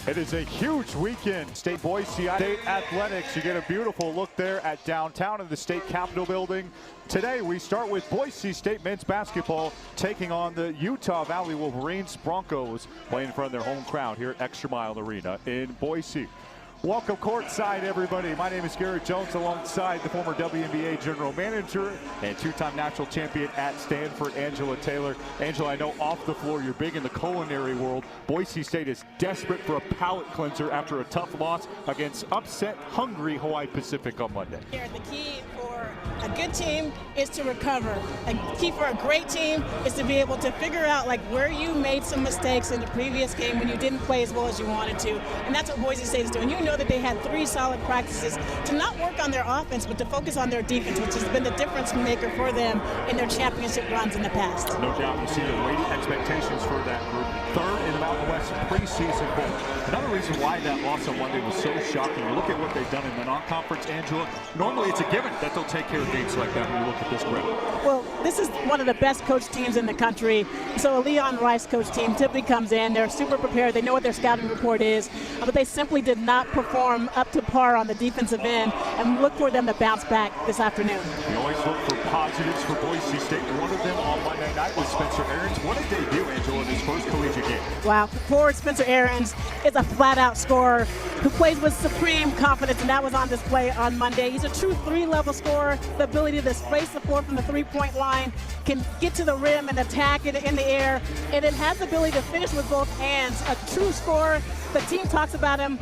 It is a huge weekend. State Boise State Athletics. You get a beautiful look there at downtown in the state capitol building. Today we start with Boise State men's basketball taking on the Utah Valley Wolverines. Broncos playing in front of their home crowd here at ExtraMile Arena in Boise. Welcome courtside, everybody. My name is Garrett Jones alongside the former WNBA general manager and two-time national champion at Stanford, Angela Taylor. Angela, I know off the floor you're big in the culinary world. Boise State is desperate for a palate cleanser after a tough loss against upset, hungry Hawaii Pacific on Monday. The key for a good team is to recover. A key for a great team is to be able to figure out where you made some mistakes in the previous game when you didn't play as well as you wanted to. And that's what Boise State is doing. You know that they had 3 solid practices to not work on their offense, but to focus on their defense, which has been the difference maker for them in their championship runs in the past. No doubt you see the weighty expectations for that group. 3rd in the Mountain West preseason poll. Another reason why that loss on Monday was so shocking. You look at what they've done in the non-conference, Angela. Normally it's a given that they'll take care of games like that when you look at this group. Well, this is one of the best coached teams in the country. So a Leon Rice coach team typically comes in. They're super prepared. They know what their scouting report is, but they simply did not perform up to par on the defensive end, and look for them to bounce back this afternoon. You always look for positives for Boise State. One of them on Monday night was Spencer Aarons. What did they do, Angela, in his first collegiate game? Wow. Forward Spencer Aarons is a flat-out scorer who plays with supreme confidence, and that was on display on Monday. He's a true 3-level scorer. The ability to space the floor from the 3-point line, can get to the rim and attack it in the air, and it has the ability to finish with both hands. A true scorer. The team talks about him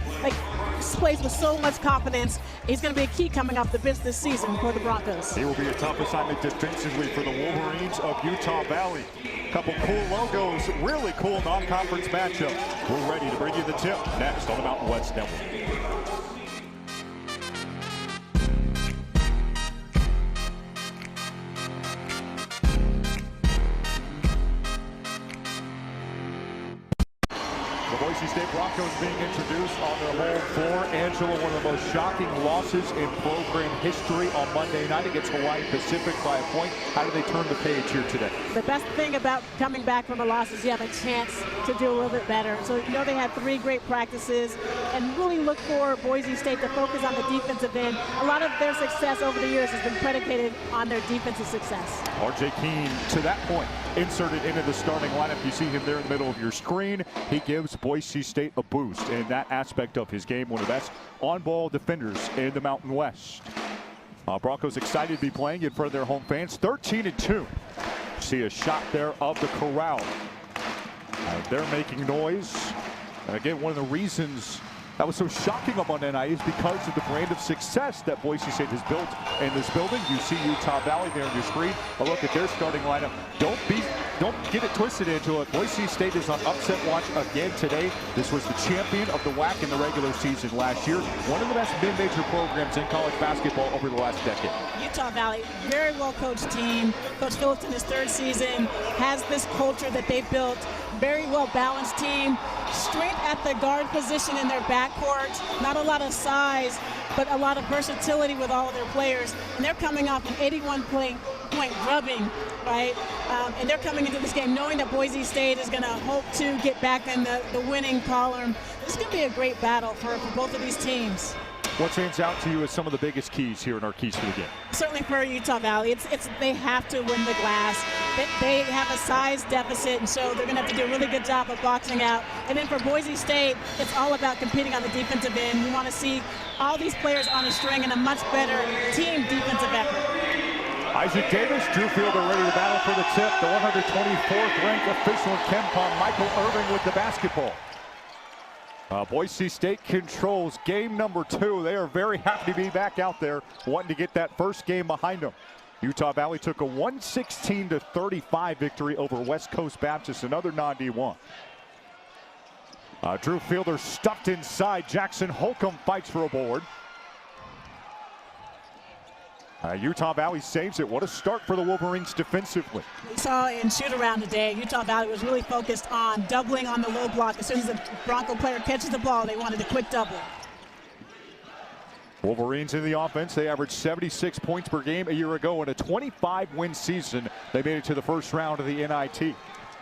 plays with so much confidence. He's going to be a key coming off the bench this season for the Broncos. He will be a tough assignment defensively for the Wolverines of Utah Valley. Couple cool logos, really cool non-conference matchup. We're ready to bring you the tip next on the Mountain West Network. The Boise State Broncos being introduced on their home floor. Angela, one of the most shocking losses in program history on Monday night against Hawaii Pacific by a point. How do they turn the page here today? The best thing about coming back from a loss is you have a chance to do a little bit better. So you know they had 3 great practices, and really look for Boise State to focus on the defensive end. A lot of their success over the years has been predicated on their defensive success. R.J. Keene, to that point, inserted into the starting lineup. You see him there in the middle of your screen. He gives Boise State a boost in that aspect of his game. One of the best on-ball defenders in the Mountain West. Broncos excited to be playing in front of their home fans. 13-2. See a shot there of the corral. They're making noise. And again, one of the reasons that was so shocking on Monday night is because of the brand of success that Boise State has built in this building. You see Utah Valley there on your screen. A look at their starting lineup. Don't get it twisted, Angela. Boise State is on upset watch again today. This was the champion of the WAC in the regular season last year. One of the best mid-major programs in college basketball over the last decade. Utah Valley, very well-coached team. Coach Phillips in his 3rd season has this culture that they built. Very well-balanced team. Strength at the guard position in their backcourt. Not a lot of size, but a lot of versatility with all of their players. And they're coming off an 81-point drubbing, right? And they're coming into this game knowing that Boise State is going to hope to get back in the winning column. This is going to be a great battle for both of these teams. What stands out to you as some of the biggest keys here in our keys for the game? Certainly for Utah Valley, they have to win the glass. They have a size deficit, and so they're going to have to do a really good job of boxing out. And then for Boise State, it's all about competing on the defensive end. We want to see all these players on a string and a much better team defensive effort. Isaac Davis, Drew Fielder ready to battle for the tip. The 124th ranked official in KenPom, Michael Irving with the basketball. Boise State controls game number 2. They are very happy to be back out there, wanting to get that first game behind them. Utah Valley took a 116-35 victory over West Coast Baptist, another non-D1. Drew Fielder stuffed inside. Jackson Holcomb fights for a board. Utah Valley saves it. What a start for the Wolverines defensively. We saw in shoot-around today, Utah Valley was really focused on doubling on the low block. As soon as the Bronco player catches the ball, they wanted a quick double. Wolverines in the offense. They averaged 76 points per game a year ago. In a 25-win season, they made it to the first round of the NIT.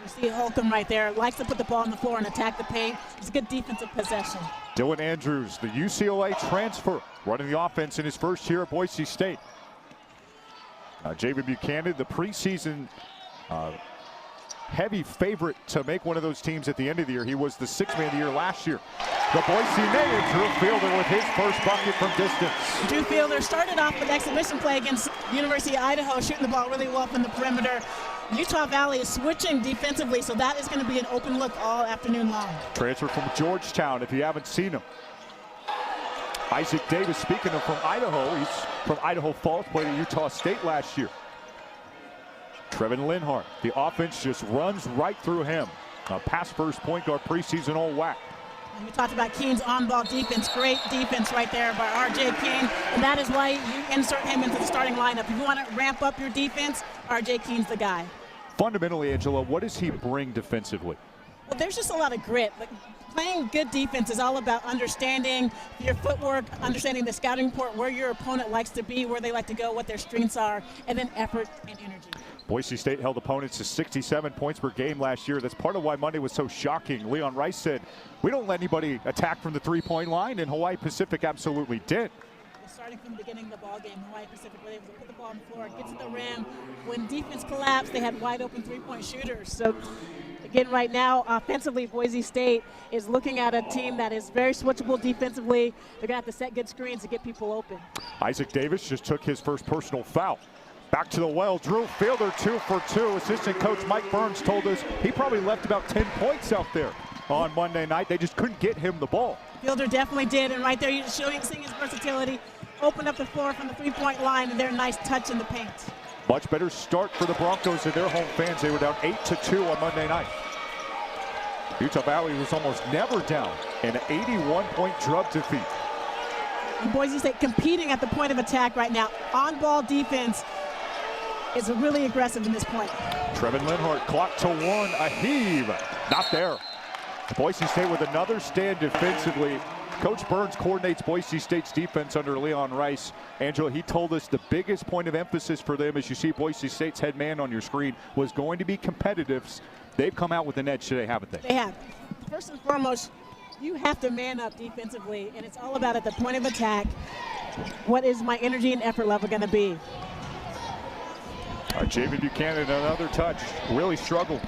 You see Holcomb right there, likes to put the ball on the floor and attack the paint. It's a good defensive possession. Dylan Andrews, the UCLA transfer, running the offense in his first year at Boise State. Javen Buchanan, the preseason heavy favorite to make one of those teams at the end of the year. He was the sixth man of the year last year. The Boise native, Drew Fielder, with his first bucket from distance. Drew Fielder started off with exhibition play against University of Idaho, shooting the ball really well from the perimeter. Utah Valley is switching defensively, so that is going to be an open look all afternoon long. Transfer from Georgetown, if you haven't seen him. Isaac Davis, speaking of from Idaho, he's from Idaho Falls, played at Utah State last year. Trevin Linhart, the offense just runs right through him. A pass first point guard, preseason all WAC. And we talked about Keene's on-ball defense. Great defense right there by R.J. Keene. And that is why you insert him into the starting lineup. If you want to ramp up your defense, R.J. Keene's the guy. Fundamentally, Angela, what does he bring defensively? Well, there's just a lot of grit. Like, playing good defense is all about understanding your footwork, understanding the scouting report, where your opponent likes to be, where they like to go, what their strengths are, and then effort and energy. Boise State held opponents to 67 points per game last year. That's part of why Monday was so shocking. Leon Rice said, we don't let anybody attack from the three-point line, and Hawaii Pacific absolutely did. Starting from the beginning of the ball game, Hawaii Pacific were able to put the ball on the floor, get to the rim. When defense collapsed, they had wide open three-point shooters. So again, right now, offensively, Boise State is looking at a team that is very switchable defensively. They're going to have to set good screens to get people open. Isaac Davis just took his first personal foul. Back to the well, Drew Fielder 2 for 2. Assistant coach Mike Burns told us he probably left about 10 points out there on Monday night. They just couldn't get him the ball. Fielder definitely did, and right there you're seeing his versatility. Opened up the floor from the three-point line, and their nice touch in the paint. Much better start for the Broncos and their home fans. They were down 8-2 on Monday night. Utah Valley was almost never down in an 81-point drug defeat. And Boise State competing at the point of attack right now. On-ball defense is really aggressive in this point. Trevin Linhart, clock to 1, a heave. Not there. Boise State with another stand defensively. Coach Burns coordinates Boise State's defense under Leon Rice. Angela, he told us the biggest point of emphasis for them, as you see Boise State's head man on your screen, was going to be competitive. They've come out with an edge today, haven't they? They have. First and foremost, you have to man up defensively, and it's all about at the point of attack, what is my energy and effort level going to be? Javen Buchanan, another touch. Really struggled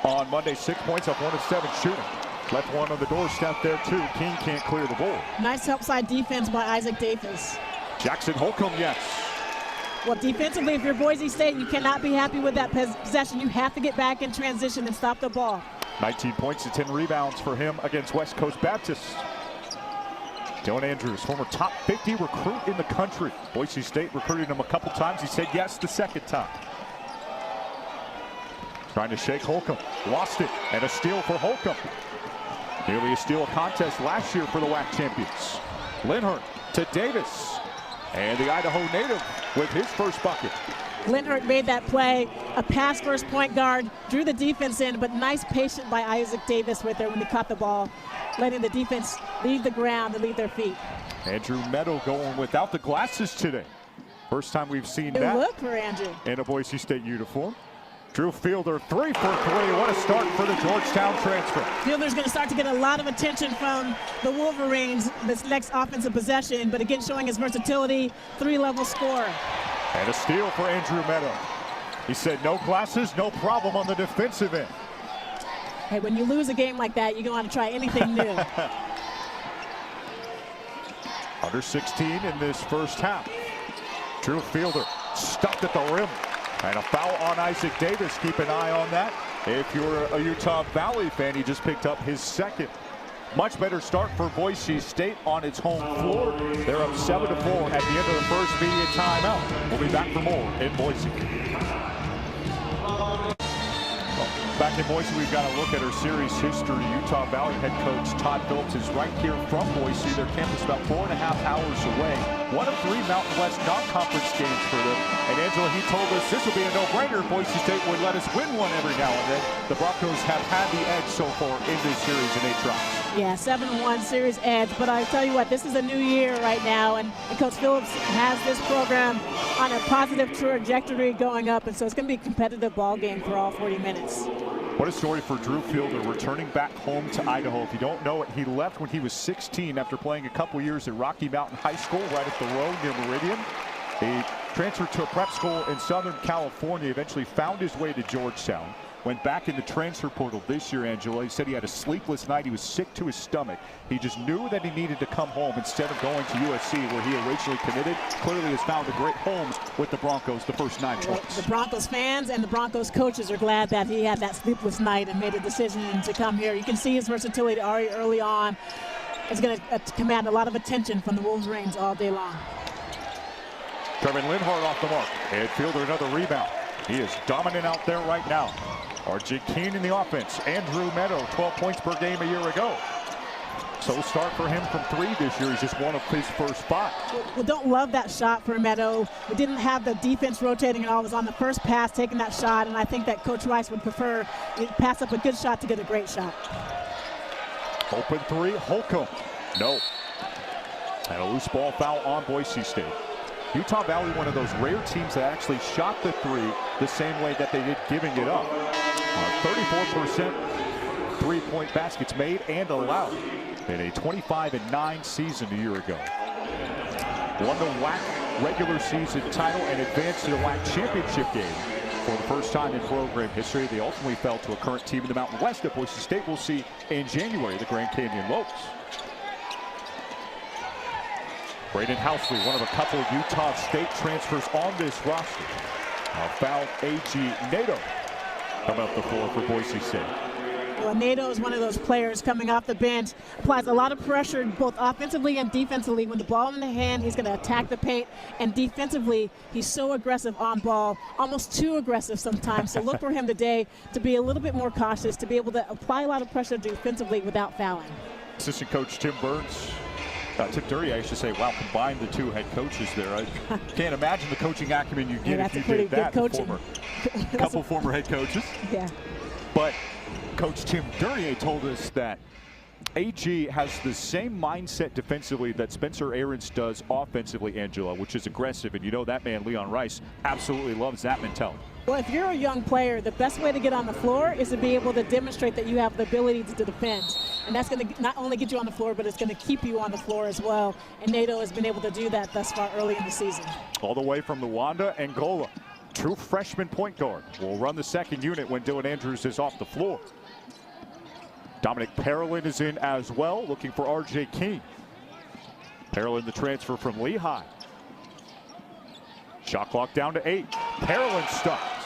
on Monday. 6 points off 1 of 7 shooting. Left one on the doorstep there, too. King can't clear the ball. Nice outside defense by Isaac Davis. Jackson Holcomb, yes. Well, defensively, if you're Boise State, you cannot be happy with that possession. You have to get back in transition and stop the ball. 19 points and 10 rebounds for him against West Coast Baptist. Dylan Andrews, former top 50 recruit in the country. Boise State recruited him a couple times. He said yes the second time. Trying to shake Holcomb. Lost it, and a steal for Holcomb. Nearly a steal contest last year for the WAC champions. Linhart to Davis. And the Idaho native with his first bucket. Linhart made that play. A pass first point guard. Drew the defense in, but nice patience by Isaac Davis with there when he caught the ball. Letting the defense leave the ground and leave their feet. Andrew Meadow going without the glasses today. First time we've seen Good that look for Andrew. In a Boise State uniform. Drew Fielder 3 for 3. What a start for the Georgetown transfer. Fielder's going to start to get a lot of attention from the Wolverines this next offensive possession, but again showing his versatility, 3-level scorer. And a steal for Andrew Meadow. He said no glasses, no problem on the defensive end. Hey, when you lose a game like that, you're going to want to try anything new. Under 16 in this first half. Drew Fielder stuck at the rim. And a foul on Isaac Davis. Keep an eye on that. If you're a Utah Valley fan, he just picked up his second. Much better start for Boise State on its home floor. They're up 7-4 at the end of the first media timeout. We'll be back for more in Boise. Back in Boise, we've got to look at our series history. Utah Valley head coach Todd Phillips is right here from Boise. Their campus about 4.5 hours away. One of 3 Mountain West non-conference games for them. And Angela, he told us this will be a no-brainer. Boise State would let us win one every now and then. The Broncos have had the edge so far in this series in 8 tries. Yeah, 7-1 series edge. But I tell you what, this is a new year right now, and Coach Phillips has this program on a positive trajectory going up, and so it's going to be a competitive ball game for all 40 minutes. What a story for Drew Fielder, returning back home to Idaho. If you don't know it, he left when he was 16 after playing a couple years at Rocky Mountain High School right up the road near Meridian. He transferred to a prep school in Southern California, eventually found his way to Georgetown. Went back in the transfer portal this year, Angela. He said he had a sleepless night. He was sick to his stomach. He just knew that he needed to come home instead of going to USC, where he originally committed. Clearly has found a great home with the Broncos the first 9 months. The Broncos fans and the Broncos coaches are glad that he had that sleepless night and made a decision to come here. You can see his versatility already early on. It's going to command a lot of attention from the Wolverines all day long. Trevin Linhart off the mark. And Fielder another rebound. He is dominant out there right now. R.J. Keene in the offense. Andrew Meadow, 12 points per game a year ago. So start for him from 3 this year. He's just one of his first 5. We don't love that shot for Meadow. We didn't have the defense rotating at all. It was on the first pass taking that shot, and I think that Coach Rice would prefer you pass up a good shot to get a great shot. Open 3, Holcomb. No. And a loose ball foul on Boise State. Utah Valley, one of those rare teams that actually shot the 3 the same way that they did giving it up. 34% three-point baskets made and allowed in a 25-9 season a year ago. Won the WAC regular season title and advanced to the WAC championship game for the first time in program history. They ultimately fell to a current team in the Mountain West that Boise State will see in January, the Grand Canyon Lopes. Braden Housley, one of a couple of Utah State transfers on this roster. Fouled A.G. Nato come up the floor for Boise State. Well, Nato is one of those players coming off the bench, applies a lot of pressure both offensively and defensively. When the ball in the hand, he's going to attack the paint, and defensively, he's so aggressive on ball, almost too aggressive sometimes. So look for him today to be a little bit more cautious, to be able to apply a lot of pressure defensively without fouling. Assistant coach Tim Dury, I should say, wow, combine the 2 head coaches there. I can't imagine the coaching acumen you get if you did that. Couple former head coaches. Yeah. But Coach Tim Dury told us that AG has the same mindset defensively that Spencer Aarons does offensively, Angela, which is aggressive. And you know that man, Leon Rice, absolutely loves that mentality. Well, if you're a young player, the best way to get on the floor is to be able to demonstrate that you have the ability to defend. And that's going to not only get you on the floor, but it's going to keep you on the floor as well. And Nato has been able to do that thus far early in the season. All the way from Luanda, Angola. True freshman point guard will run the second unit when Dylan Andrews is off the floor. Dominic Parolin is in as well, looking for R.J. Keene. Parolin, the transfer from Lehigh. Shot clock down to 8. Parolin stopped.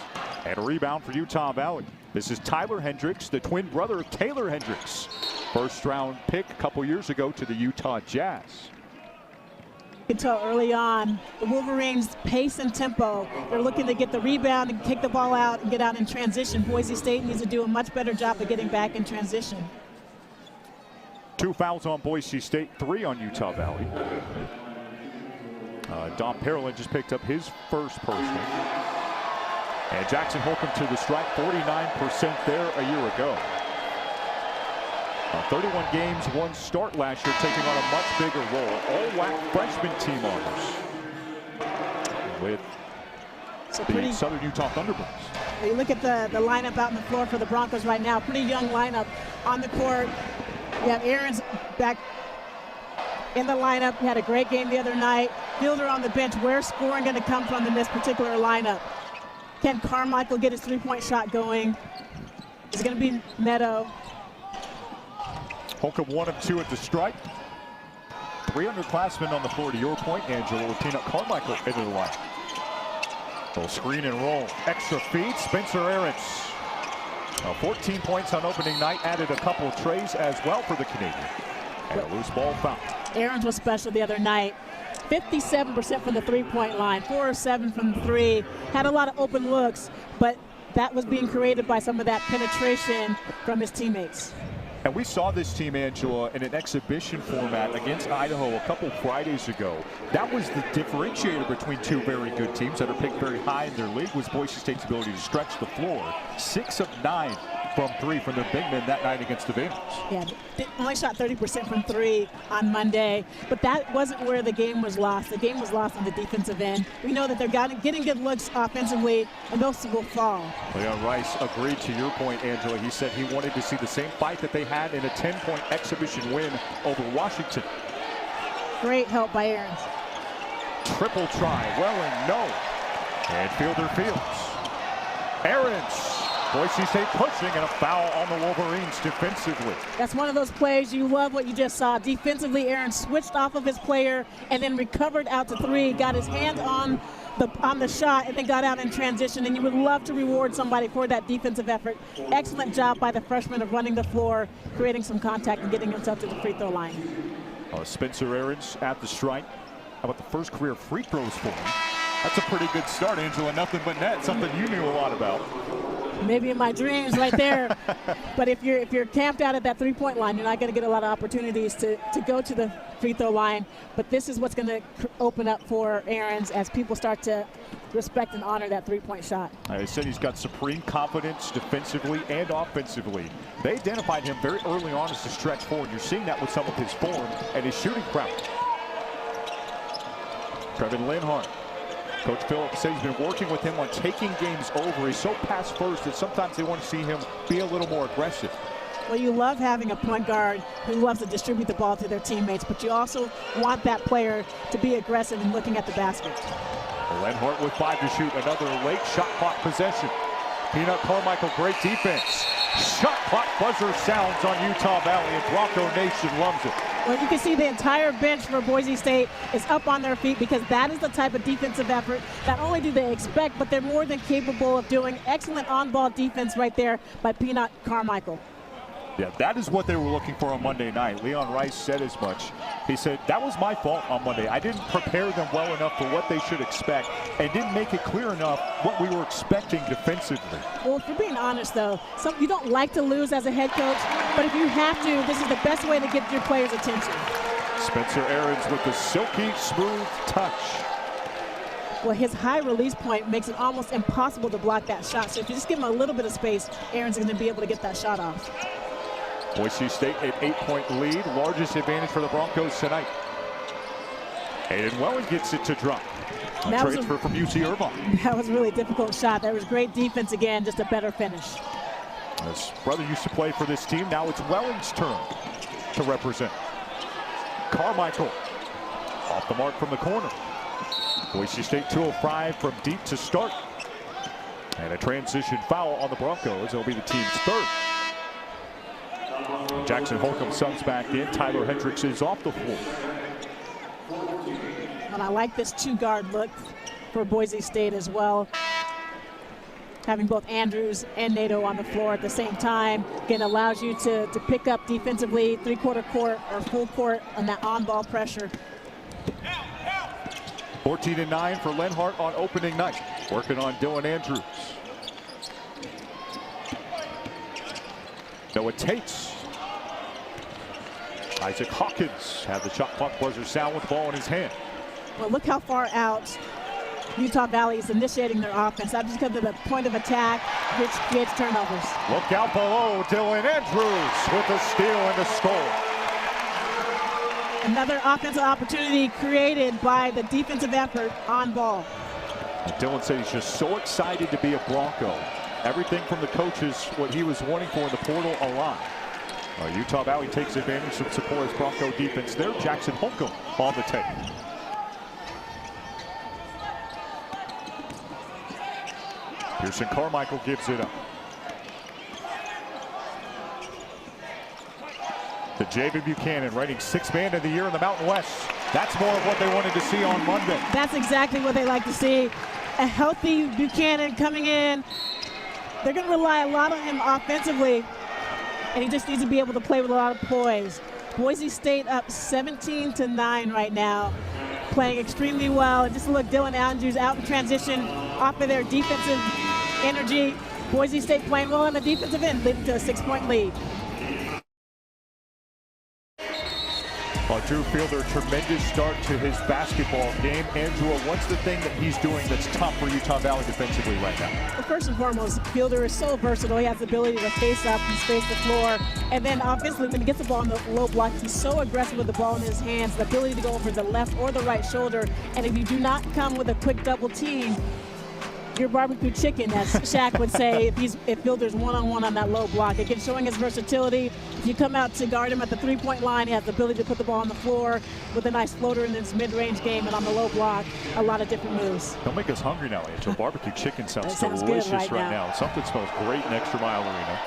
And a rebound for Utah Valley. This is Tyler Hendricks, the twin brother of Taylor Hendricks. First round pick a couple years ago to the Utah Jazz. You can tell early on the Wolverines' pace and tempo. They're looking to get the rebound and kick the ball out and get out in transition. Boise State needs to do a much better job of getting back in transition. 2 fouls on Boise State, 3 on Utah Valley. Dom Parolin just picked up his first personal. And Jackson Holcomb to the strike, 49% there a year ago. 31 games, 1 start last year, taking on a much bigger role. All WAC freshman team honors with the Southern Utah Thunderbirds. You look at the lineup out on the floor for the Broncos right now. Pretty young lineup on the court. You have Aarons back in the lineup. He had a great game the other night. Fielder on the bench. Where's scoring going to come from in this particular lineup? Can Carmichael get his 3-point shot going? Is it going to be Meadow? Holcomb 1 of 2 at the strike. 3 underclassmen on the floor, to your point, Angela, with Peanut Carmichael into the line. Little screen and roll. Extra feed, Spencer Aarons. 14 points on opening night, added a couple of trays as well for the Canadian. And a loose ball foul. Aarons was special the other night. 57% from the 3-point line, 4 of 7 from 3. Had a lot of open looks, but that was being created by some of that penetration from his teammates. And we saw this team, Angela, in an exhibition format against Idaho a couple Fridays ago. That was the differentiator between 2 very good teams that are picked very high in their league, was Boise State's ability to stretch the floor. 6 of 9 from three from their big men that night against the Vandals. Yeah, they only shot 30% from three on Monday, but that wasn't where the game was lost. The game was lost on the defensive end. We know that they're getting good looks offensively, and those will fall. Leon Rice agreed to your point, Angela. He said he wanted to see the same fight that they had in a 10-point exhibition win over Washington. Great help by Aarons. Triple try, Welling, no. And Fielder fields. Aarons, Boise State pushing, and a foul on the Wolverines defensively. That's one of those plays you love what you just saw. Defensively, Aarons switched off of his player and then recovered out to three, got his hand on the shot, and then got out in transition. And you would love to reward somebody for that defensive effort. Excellent job by the freshman of running the floor, creating some contact and getting himself to the free throw line. Spencer Aarons at the strike. How about the first career free throws for him? That's a pretty good start, Angela. Nothing but net, something you knew a lot about. Maybe in my dreams right there. But if you're camped out at that three-point line, you're not going to get a lot of opportunities to go to the free throw line. But this is what's going to open up for Aarons as people start to respect and honor that three-point shot. I said he's got supreme confidence defensively and offensively. They identified him very early on as the stretch forward. You're seeing that with some of his form and his shooting prowess. Trevin Linhart. Coach Phillips said he's been working with him on taking games over. He's so pass first that sometimes they want to see him be a little more aggressive. Well, you love having a point guard who loves to distribute the ball to their teammates, but you also want that player to be aggressive and looking at the basket. Linhart with 5 to shoot. Another late shot clock possession. Peanut Carmichael, great defense. Shot clock buzzer sounds on Utah Valley, and Bronco Nation loves it. Well, you can see the entire bench for Boise State is up on their feet because that is the type of defensive effort not only do they expect, but they're more than capable of doing. Excellent on-ball defense right there by Peanut Carmichael. Yeah, that is what they were looking for on Monday night. Leon Rice said as much. He said, that was my fault on Monday. I didn't prepare them well enough for what they should expect and didn't make it clear enough what we were expecting defensively. Well, if you're being honest, though, you don't like to lose as a head coach, but if you have to, this is the best way to get your players' attention. Spencer Aarons with the silky smooth touch. Well, his high release point makes it almost impossible to block that shot. So if you just give him a little bit of space, Aarons is going to be able to get that shot off. Boise State an 8-point lead, largest advantage for the Broncos tonight. Aiden Welling gets it to drop. A transfer from UC Irvine. That was a really difficult shot. That was great defense again, just a better finish. His brother used to play for this team. Now it's Welling's turn to represent. Carmichael off the mark from the corner. Boise State 205 from deep to start. And a transition foul on the Broncos. It'll be the team's third. Jackson Holcomb subs back in. Tyler Hendricks is off the floor. And I like this two-guard look for Boise State as well. Having both Andrews and Nato on the floor at the same time, again, allows you to pick up defensively, three-quarter court or full court on that on-ball pressure. 14-9 for Linhart on opening night. Working on Dylan Andrews. Noah Tates. Isaac Hawkins had the shot clock buzzer sound with the ball in his hand. Well, look how far out Utah Valley is initiating their offense. That just comes to the point of attack, which creates turnovers. Look out below, Dylan Andrews with a steal and a score. Another offensive opportunity created by the defensive effort on ball. And Dylan said he's just so excited to be a Bronco. Everything from the coaches, what he was wanting for in the portal, aligned. Utah Valley takes advantage of Sepulveda's Bronco defense there. Jackson Holcomb on the tape. Pearson Carmichael gives it up. The David Buchanan rating 6th man of the year in the Mountain West. That's more of what they wanted to see on Monday. That's exactly what they like to see. A healthy Buchanan coming in. They're going to rely a lot on him offensively, and he just needs to be able to play with a lot of poise. Boise State up 17-9 right now, playing extremely well. And just look, Dylan Andrews out in transition off of their defensive energy. Boise State playing well on the defensive end, leading to a 6-point lead. Drew Fielder, tremendous start to his basketball game. Angela, what's the thing that he's doing that's tough for Utah Valley defensively right now? Well, first and foremost, Fielder is so versatile. He has the ability to face up and space the floor. And then obviously when he gets the ball in the low block, he's so aggressive with the ball in his hands, the ability to go over the left or the right shoulder. And if you do not come with a quick double team, your barbecue chicken, as Shaq would say, if Fielder's one-on-one on that low block. Again, showing his versatility. If you come out to guard him at the three-point line, he has the ability to put the ball on the floor with a nice floater in his mid-range game, and on the low block, a lot of different moves. Don't make us hungry now, Angel. Barbecue chicken sounds delicious right now. Something smells great in ExtraMile Arena.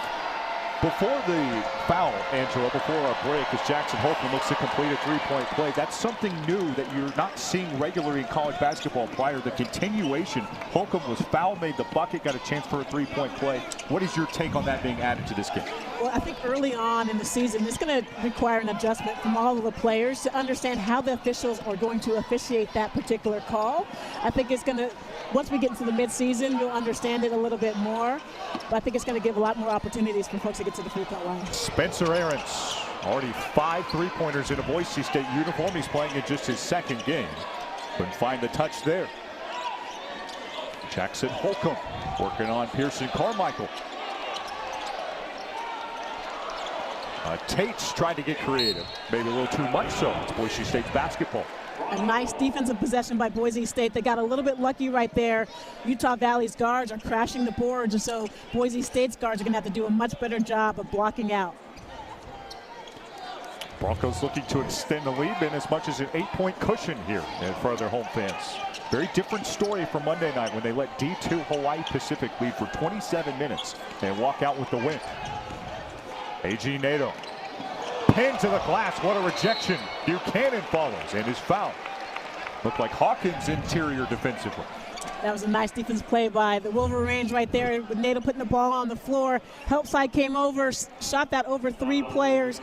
Before the foul, Angela, before our break, as Jackson Holcomb looks to complete a three-point play, that's something new that you're not seeing regularly in college basketball prior. The continuation, Holcomb was fouled, made the bucket, got a chance for a three-point play. What is your take on that being added to this game? Well, I think early on in the season, it's going to require an adjustment from all of the players to understand how the officials are going to officiate that particular call. I think it's going to, once we get into the midseason, you'll understand it a little bit more. But I think it's going to give a lot more opportunities for folks to get to the free-throw line. Spencer Aarons, already 5 three-pointers in a Boise State uniform. He's playing in just his second game. Couldn't find the touch there. Jackson Holcomb working on Pearson Carmichael. Tate's trying to get creative, maybe a little too much so. It's Boise State's basketball. A nice defensive possession by Boise State. They got a little bit lucky right there. Utah Valley's guards are crashing the boards, and so Boise State's guards are going to have to do a much better job of blocking out. Broncos looking to extend the lead in as much as an 8-point cushion here in front of their home fans. Very different story from Monday night when they let D2 Hawaii Pacific lead for 27 minutes and walk out with the win. A.G. Nato, pinned to the glass. What a rejection. Buchanan follows and is fouled. Looked like Hawkins interior defensively. That was a nice defense play by the Wolverines right there, with Nato putting the ball on the floor. Help side came over, shot that over 3 players.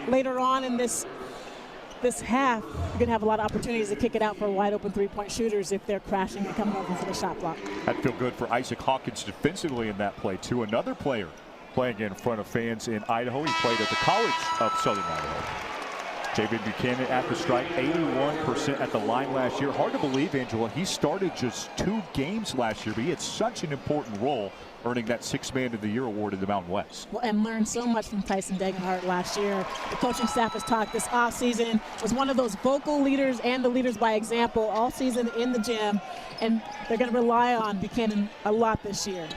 Later on in this half, you're going to have a lot of opportunities to kick it out for wide open three-point shooters if they're crashing and coming over for the shot block. That'd feel good for Isaac Hawkins defensively in that play too. Another player playing in front of fans in Idaho. He played at the College of Southern Idaho. Javen Buchanan at the strike, 81% at the line last year. Hard to believe, Angela, he started just 2 games last year, but he had such an important role, earning that 6th Man of the Year award in the Mountain West. Well, and learned so much from Tyson Degenhart last year. The coaching staff has talked this offseason, was one of those vocal leaders and the leaders by example all season in the gym, and they're going to rely on Buchanan a lot this year.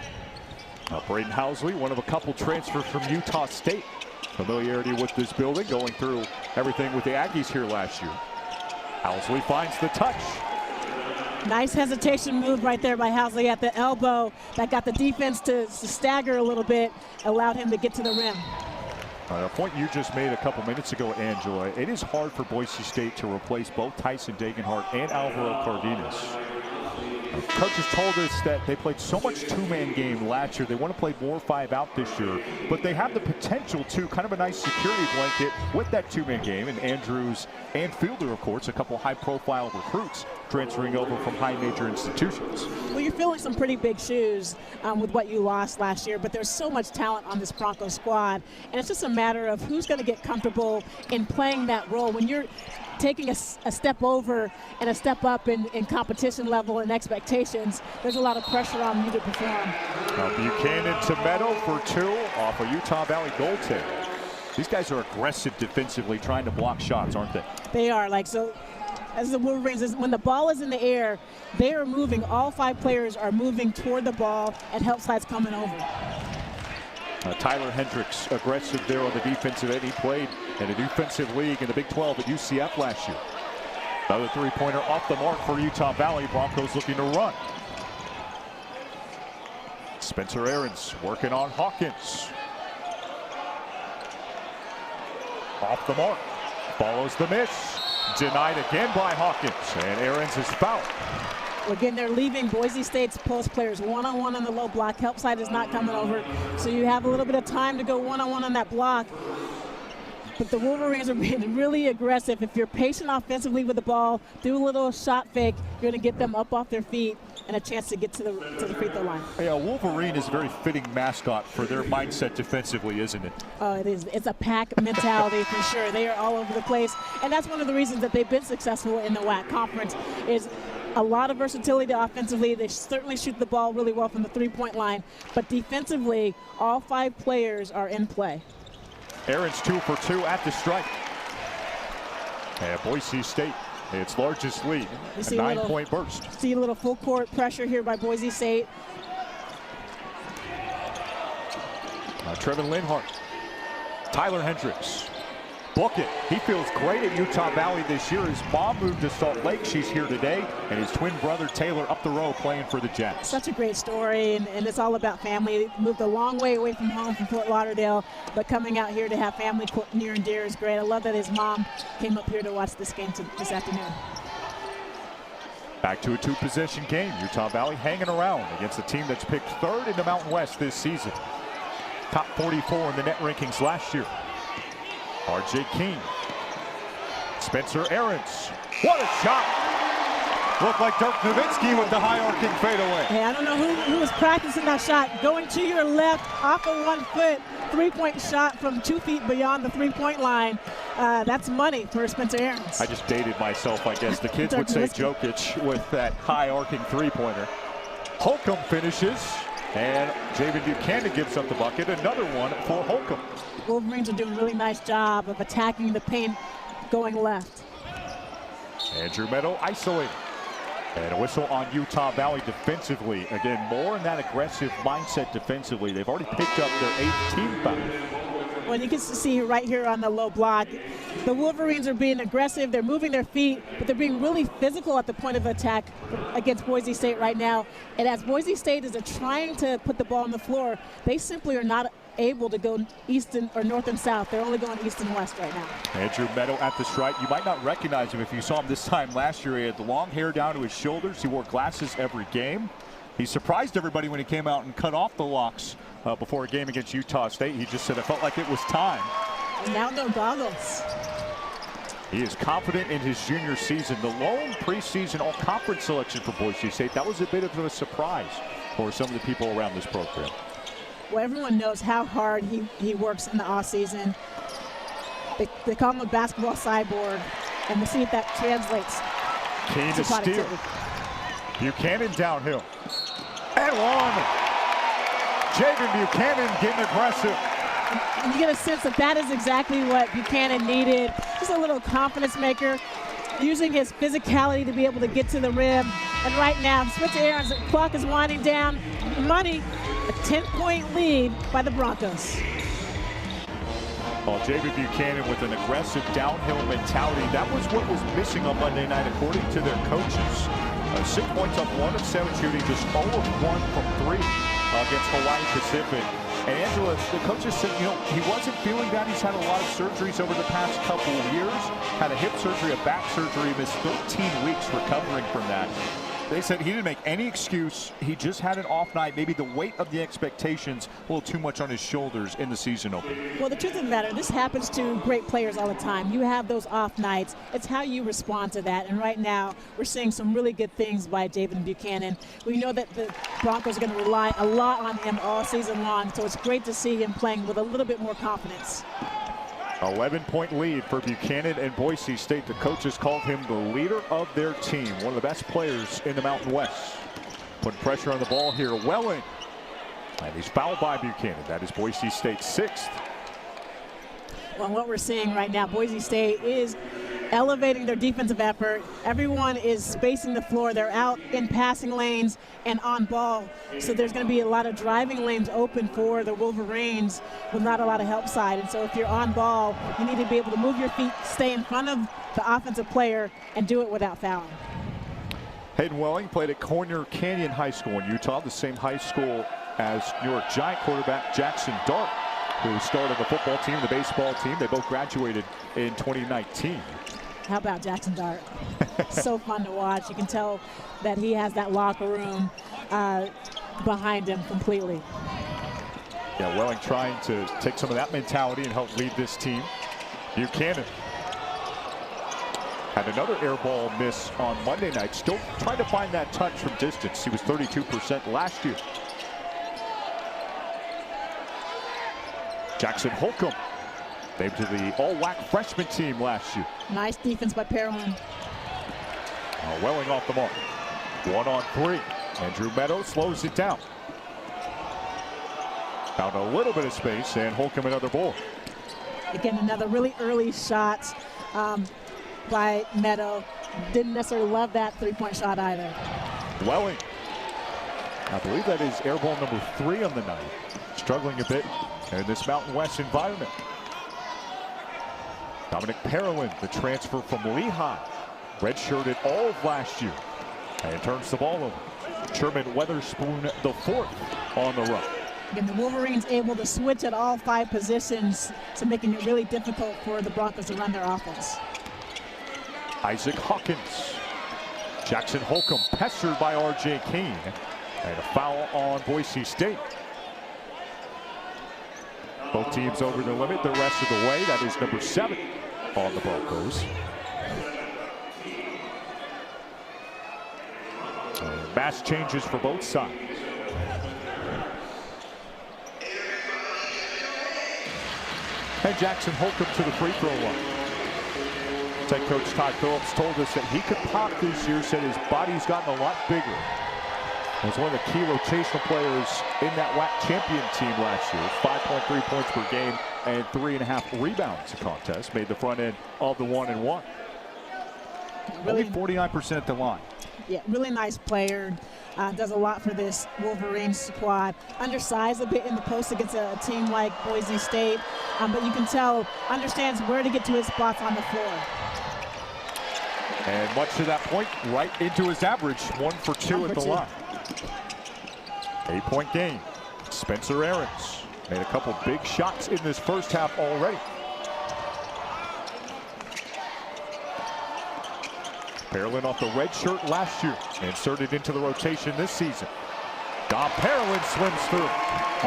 Braden Housley, one of a couple transfers from Utah State. Familiarity with this building, going through everything with the Aggies here last year. Housley finds the touch. Nice hesitation move right there by Housley at the elbow. That got the defense to stagger a little bit, allowed him to get to the rim. A point you just made a couple minutes ago, Angela. It is hard for Boise State to replace both Tyson Degenhart and Alvaro Cardenas. Coaches told us that they played so much 2-man game last year. They want to play more 5 out this year, but they have the potential to kind of a nice security blanket with that 2-man game. And Andrews and Fielder, of course, a couple high-profile recruits transferring over from high major institutions. Well, you're filling some pretty big shoes with what you lost last year, but there's so much talent on this Broncos squad, and it's just a matter of who's going to get comfortable in playing that role. When you're taking a step over and a step up in competition level and expectations, there's a lot of pressure on you to perform. Buchanan to Meadow for 2 off a Utah Valley goaltender. These guys are aggressive defensively, trying to block shots, aren't they? They are. So as the Wolverines, when the ball is in the air, they are moving. All 5 players are moving toward the ball, and help side's coming over. Tyler Hendricks aggressive there on the defensive end. He played in a defensive league in the Big 12 at UCF last year. Another 3-pointer off the mark for Utah Valley. Broncos looking to run. Spencer Aarons working on Hawkins. Off the mark. Follows the miss. Denied again by Hawkins. And Aarons is fouled. Again, they're leaving Boise State's post players one-on-one on the low block. Help side is not coming over. So you have a little bit of time to go one-on-one on that block. But the Wolverines are being really aggressive. If you're patient offensively with the ball, do a little shot fake, you're going to get them up off their feet and a chance to get to the free throw line. Yeah, Wolverine is a very fitting mascot for their mindset defensively, isn't it? Oh, it is. It's a pack mentality for sure. They are all over the place, and that's one of the reasons that they've been successful in the WAC conference is a lot of versatility offensively. They certainly shoot the ball really well from the three-point line, but defensively, all 5 players are in play. Aaron's 2 for 2 at the stripe. And Boise State, its largest lead, a 9-point burst. See a little full court pressure here by Boise State. Trevin Linhart, Tyler Hendricks. Book it. He feels great at Utah Valley this year. His mom moved to Salt Lake. She's here today. And his twin brother, Taylor, up the row playing for the Jets. Such a great story, and it's all about family. He moved a long way away from home from Fort Lauderdale, but coming out here to have family near and dear is great. I love that his mom came up here to watch this game this afternoon. Back to a 2-possession game. Utah Valley hanging around against a team that's picked 3rd in the Mountain West this season. Top 44 in the net rankings last year. R.J. King. Spencer Aarons. What a shot! Looked like Dirk Nowitzki with the high arcing fadeaway. Hey, I don't know who was practicing that shot. Going to your left, off of 1 foot, 3-point shot from 2 feet beyond the 3-point line. That's money for Spencer Aarons. I just dated myself, I guess. The kids would say Jokic with that high arcing 3-pointer. Holcomb finishes, and Javen Buchanan gives up the bucket. Another one for Holcomb. Wolverines are doing a really nice job of attacking the paint going left. Andrew Meadow isolated. And a whistle on Utah Valley defensively. Again, more in that aggressive mindset defensively. They've already picked up their 8th team foul. Well, you can see right here on the low block, the Wolverines are being aggressive. They're moving their feet, but they're being really physical at the point of attack against Boise State right now. And as Boise State is trying to put the ball on the floor, they simply are not able to go east or north and south. They're only going east and west right now. Andrew Meadow at the stripe. You might not recognize him if you saw him this time last year. He had the long hair down to his shoulders. He wore glasses every game. He surprised everybody when he came out and cut off the locks before a game against Utah State. He just said it felt like it was time. And now no goggles. He is confident in his junior season. The lone preseason all-conference selection for Boise State. That was a bit of a surprise for some of the people around this program. Well, everyone knows how hard he works in the offseason. They call him a basketball cyborg, and we'll see if that translates. Keen to steal. Buchanan downhill. And one. Javen Buchanan getting aggressive. And you get a sense that is exactly what Buchanan needed. Just a little confidence maker, using his physicality to be able to get to the rim. And right now, Spencer Aarons, the clock is winding down. Money, a 10-point lead by the Broncos. Well, Javen Buchanan with an aggressive downhill mentality. That was what was missing on Monday night, according to their coaches. 6 points off 1 of 7 shooting, just 0 of 1 from 3 against Hawaii Pacific. And Angela, the coaches said, you know, he wasn't feeling that. He's had a lot of surgeries over the past couple of years. Had a hip surgery, a back surgery, missed 13 weeks recovering from that. They said he didn't make any excuse. He just had an off night. Maybe the weight of the expectations a little too much on his shoulders in the season opener. Well, the truth of the matter, this happens to great players all the time. You have those off nights. It's how you respond to that. And right now, we're seeing some really good things by Javen Buchanan. We know that the Broncos are going to rely a lot on him all season long, so it's great to see him playing with a little bit more confidence. 11-point lead for Buchanan and Boise State. The coaches called him the leader of their team, one of the best players in the Mountain West. Putting pressure on the ball here, Welling. And he's fouled by Buchanan. That is Boise State's 6th. Well, what we're seeing right now, Boise State is elevating their defensive effort. Everyone is spacing the floor. They're out in passing lanes and on ball. So there's going to be a lot of driving lanes open for the Wolverines with not a lot of help side. And so if you're on ball, you need to be able to move your feet, stay in front of the offensive player, and do it without fouling. Hayden Welling played at Corner Canyon High School in Utah, the same high school as New York Giant quarterback Jackson Dart, who started the football team, the baseball team. They both graduated in 2019. How about Jackson Dart? So fun to watch. You can tell that he has that locker room behind him completely. Yeah, Welling trying to take some of that mentality and help lead this team. Buchanan. Had another air ball miss on Monday night. Still trying to find that touch from distance. He was 32% last year. Jackson Holcomb, named to the all-WAC freshman team last year. Nice defense by Parolin. Welling off the mark. 1-on-3. Andrew Meadows slows it down. Found a little bit of space, and Holcomb another ball. Again, another really early shot by Meadow. Didn't necessarily love that three-point shot either. Welling, I believe that is air ball number 3 on the night. Struggling a bit in this Mountain West environment. Dominic Parolin, the transfer from Lehigh, redshirted all of last year, and turns the ball over. Sherman Weatherspoon, the 4th on the run. Again, the Wolverines able to switch at all 5 positions, so making it really difficult for the Broncos to run their offense. Isaac Hawkins. Jackson Holcomb pestered by R.J. Kane. And a foul on Boise State. Both teams over the limit the rest of the way. That is number 7 on the Broncos. Mass changes for both sides. And Jackson Holcomb to the free throw line. Head coach Todd Phillips told us that he could pop this year, said his body's gotten a lot bigger. He was one of the key rotational players in that WAC champion team last year. 5.3 points per game and 3.5 rebounds a contest. Made the front end of the 1-and-1. Really, only 49% at the line. Yeah, really nice player. Does a lot for this Wolverines squad. Undersized a bit in the post against a team like Boise State, but you can tell understands where to get to his spots on the floor. And much to that point, right into his average, 1 for 2 at the line. 8-point game. Spencer Aarons made a couple big shots in this first half already. Parolin off the red shirt last year, inserted into the rotation this season. Dom Parolin swims through.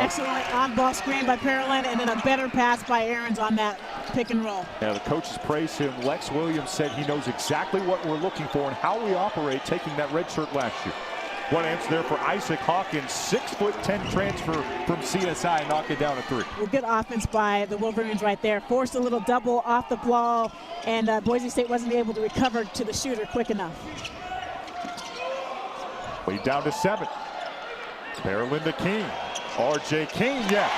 Excellent on-ball screen by Parolin, and then a better pass by Aarons on that pick and roll. Yeah, the coaches praise him. Lex Williams said he knows exactly what we're looking for and how we operate, taking that red shirt last year. One answer there for Isaac Hawkins, 6'10" transfer from CSI, knocking down a 3. Well, good offense by the Wolverines right there. Forced a little double off the ball, and Boise State wasn't able to recover to the shooter quick enough. Lead down to 7. Parolin to King. R.J. King, yes.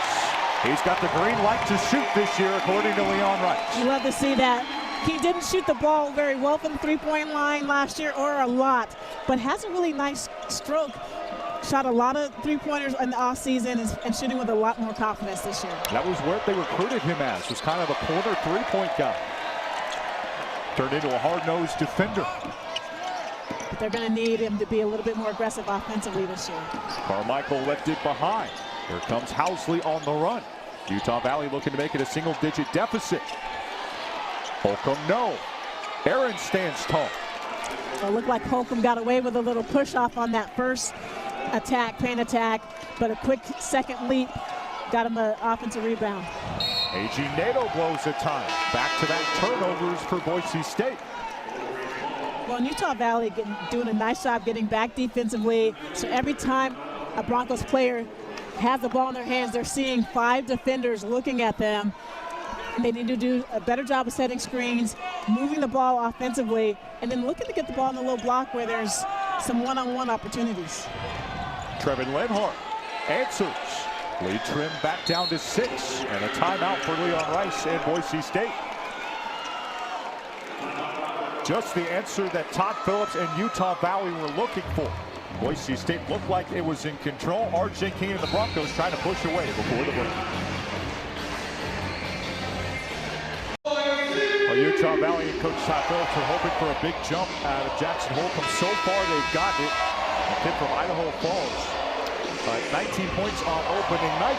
He's got the green light to shoot this year, according to Leon Rice. You love to see that. He didn't shoot the ball very well from the three-point line last year, or a lot, but has a really nice stroke. Shot a lot of three-pointers in the offseason and shooting with a lot more confidence this year. That was what they recruited him as, was kind of a corner three-point guy. Turned into a hard-nosed defender. But they're going to need him to be a little bit more aggressive offensively this year. Carmichael left it behind. Here comes Housley on the run. Utah Valley looking to make it a single-digit deficit. Holcomb, no. Aaron stands tall. So it looked like Holcomb got away with a little push-off on that first attack, paint attack, but a quick second leap got him an offensive rebound. A.G. Nato blows a time. Back to that turnovers for Boise State. Well, in Utah Valley doing a nice job getting back defensively. So every time a Broncos player has the ball in their hands, they're seeing 5 defenders looking at them. And they need to do a better job of setting screens, moving the ball offensively, and then looking to get the ball in the low block where there's some one-on-one opportunities. Trevin Lenhart answers. Lead trim back down to 6, and a timeout for Leon Rice and Boise State. Just the answer that Todd Phillips and Utah Valley were looking for. Boise State looked like it was in control. R.J. King and the Broncos trying to push away before the break. Utah Valley and Coach Todd Phillips are hoping for a big jump out of Jackson Holcomb. So far, they've gotten it. A kid from Idaho Falls. 19 points on opening night,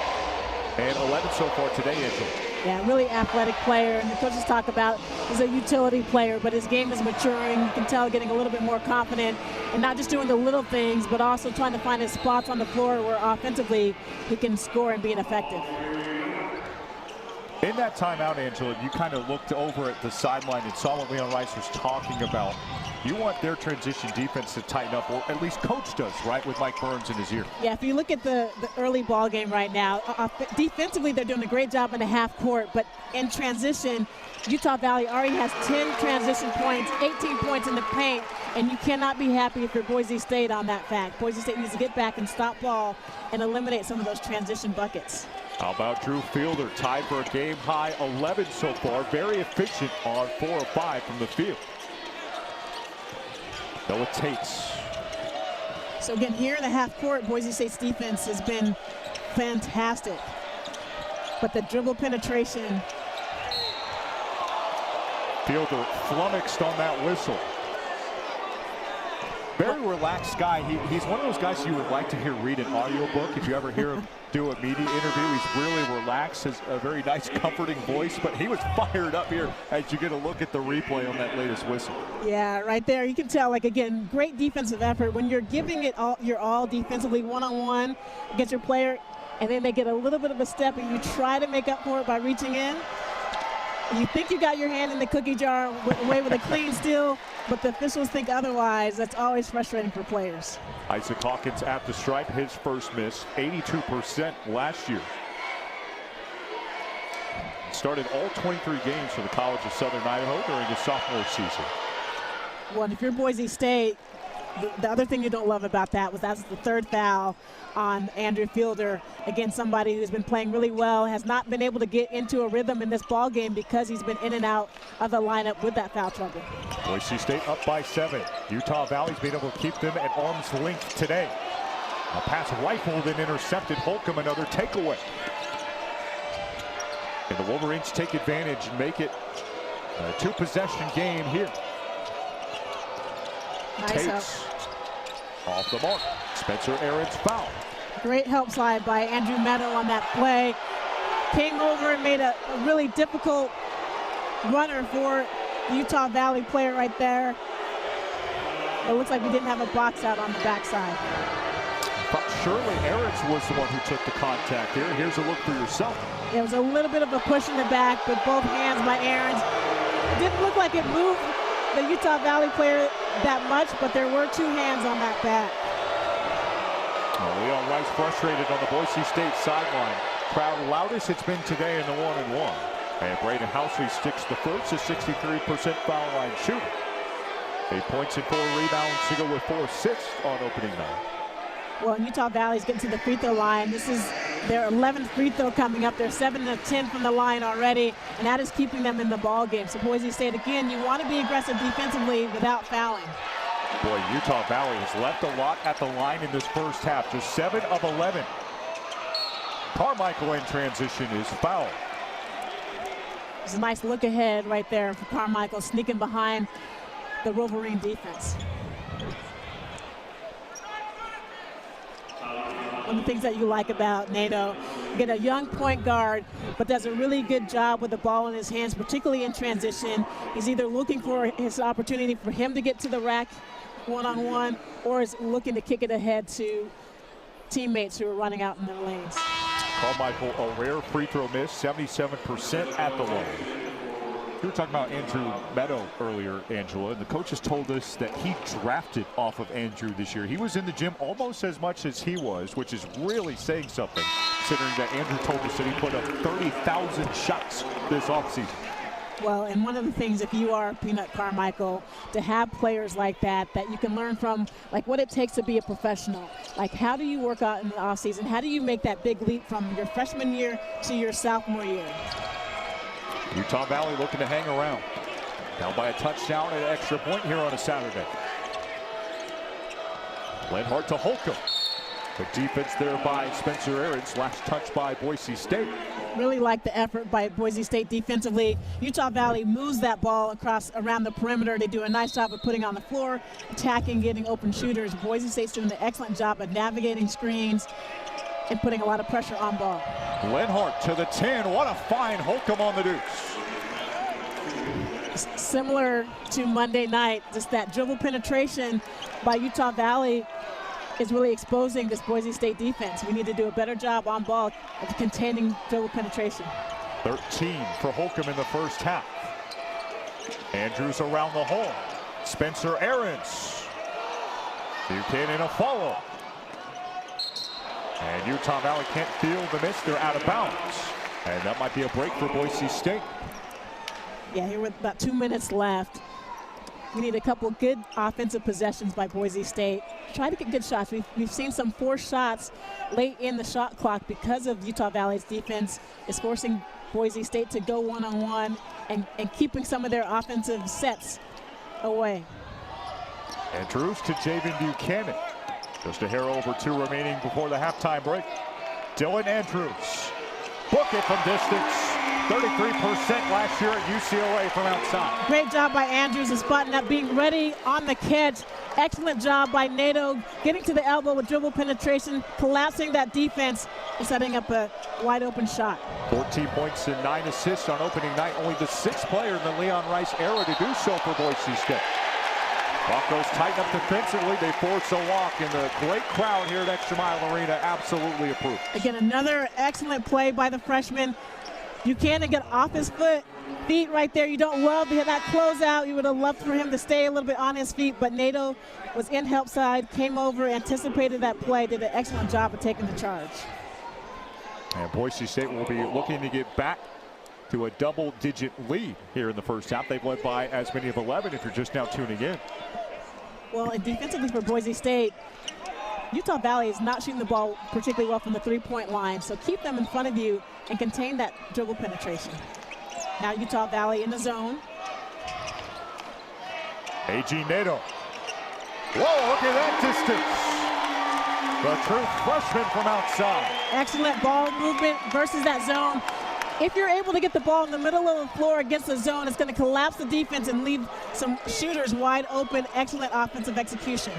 and 11 so far today, Angela. Yeah, really athletic player, and the coaches talk about he's a utility player, but his game is maturing. You can tell getting a little bit more confident, and not just doing the little things, but also trying to find his spots on the floor where offensively he can score and be effective. In that timeout, Angela, you kind of looked over at the sideline and saw what Leon Rice was talking about. You want their transition defense to tighten up, or at least coach does, right, with Mike Burns in his ear. Yeah, if you look at the early ball game right now, defensively they're doing a great job in the half court, but in transition, Utah Valley already has 10 transition points, 18 points in the paint, and you cannot be happy if you're Boise State on that fact. Boise State needs to get back and stop ball and eliminate some of those transition buckets. How about Drew Fielder, tied for a game-high 11 so far. Very efficient on 4 or 5 from the field. Noah Tates. So again, here in the half court, Boise State's defense has been fantastic. But the dribble penetration. Fielder flummoxed on that whistle. Very relaxed guy. He's one of those guys you would like to hear read an audiobook. If you ever hear him do a media interview, he's really relaxed, has a very nice, comforting voice, but he was fired up here as you get a look at the replay on that latest whistle. Yeah, right there. You can tell, like, again, great defensive effort. When you're giving it all, your all defensively one-on-one against your player, and then they get a little bit of a step, and you try to make up for it by reaching in. You think you got your hand in the cookie jar away with a clean steal, but the officials think otherwise. That's always frustrating for players. Isaac Hawkins at the stripe, his first miss, 82% last year. Started all 23 games for the College of Southern Idaho during his sophomore season. Well, if you're Boise State, the other thing you don't love about that's the third foul on Andrew Fielder. Again, somebody who's been playing really well, has not been able to get into a rhythm in this ball game because he's been in and out of the lineup with that foul trouble. Boise State up by 7. Utah Valley's been able to keep them at arm's length today. A pass rifled and intercepted. Holcomb, another takeaway. And the Wolverines take advantage and make it a 2-possession game here. Nice Tates off the mark. Spencer Aaron's foul. Great help slide by Andrew Meadow on that play. Came over and made a really difficult runner for the Utah Valley player right there. It looks like we didn't have a box out on the backside. But Shirley Aarons was the one who took the contact here. Here's a look for yourself. It was a little bit of a push in the back with both hands by Aarons. It didn't look like it moved the Utah Valley player that much, but there were 2 hands on that bat. Leon Rice frustrated on the Boise State sideline. Crowd loudest it's been today in the 1-and-1. And Braden Housley sticks the first, a 63% foul line shooter. 8 points and 4 rebounds to go with 4 assists on opening night. Well, Utah Valley's getting to the free throw line. This is their 11th free throw coming up. They're 7 of 10 from the line already, and that is keeping them in the ball game. So Boise State, again, you want to be aggressive defensively without fouling. Boy, Utah Valley has left a lot at the line in this first half. Just 7 of 11. Carmichael in transition is fouled. It's a nice look ahead right there for Carmichael, sneaking behind the Wolverine defense. One of the things that you like about Nato, you get a young point guard, but does a really good job with the ball in his hands, particularly in transition. He's either looking for his opportunity for him to get to the rack one-on-one, or is looking to kick it ahead to teammates who are running out in their lanes. Carmichael, a rare free throw miss, 77% at the line. We were talking about Andrew Meadow earlier, Angela, and the coaches told us that he drafted off of Andrew this year. He was in the gym almost as much as he was, which is really saying something, considering that Andrew told us that he put up 30,000 shots this offseason. Well, and one of the things, if you are Peanut Carmichael, to have players like that you can learn from, like what it takes to be a professional. Like, how do you work out in the offseason? How do you make that big leap from your freshman year to your sophomore year? Utah Valley looking to hang around. Down by a touchdown at an extra point here on a Saturday. Lenhart to Holcomb. The defense there by Spencer Aaron's. Last touch by Boise State. Really like the effort by Boise State defensively. Utah Valley moves that ball around the perimeter. They do a nice job of putting on the floor, attacking, getting open shooters. Boise State's doing an excellent job of navigating screens and putting a lot of pressure on ball. Lenhart to the 10. What a fine Holcomb on the deuce. Similar to Monday night, just that dribble penetration by Utah Valley is really exposing this Boise State defense. We need to do a better job on ball of containing dribble penetration. 13 for Holcomb in the first half. Andrews around the horn. Spencer Aarons. Buchanan a follow. And Utah Valley can't field the miss. They're out of bounds. And that might be a break for Boise State. Yeah, here with about 2 minutes left. We need a couple good offensive possessions by Boise State. Try to get good shots. We've seen some forced shots late in the shot clock because of Utah Valley's defense is forcing Boise State to go one-on-one and keeping some of their offensive sets away. Andrews to Javen Buchanan. Just a hair over 2 remaining before the halftime break. Dylan Andrews. Book it from distance. 33% last year at UCLA from outside. Great job by Andrews in spotting up, being ready on the catch. Excellent job by Nato, getting to the elbow with dribble penetration, collapsing that defense, and setting up a wide open shot. 14 points and 9 assists on opening night. Only the 6th player in the Leon Rice era to do so for Boise State. Broncos tighten up defensively. They force a walk, and the great crowd here at ExtraMile Arena absolutely approves. Again, another excellent play by the freshman. Buchanan get off his feet right there. You don't love to hit that closeout. You would have loved for him to stay a little bit on his feet, but Nato was in help side, came over, anticipated that play, did an excellent job of taking the charge. And Boise State will be looking to get back to a double-digit lead here in the first half. They've led by as many of 11 if you're just now tuning in. Well, and defensively for Boise State, Utah Valley is not shooting the ball particularly well from the three-point line, so keep them in front of you and contain that dribble penetration. Now Utah Valley in the zone. A.G. Nato. Whoa, look at that distance. The true freshman from outside. Excellent ball movement versus that zone. If you're able to get the ball in the middle of the floor against the zone, it's going to collapse the defense and leave some shooters wide open. Excellent offensive execution.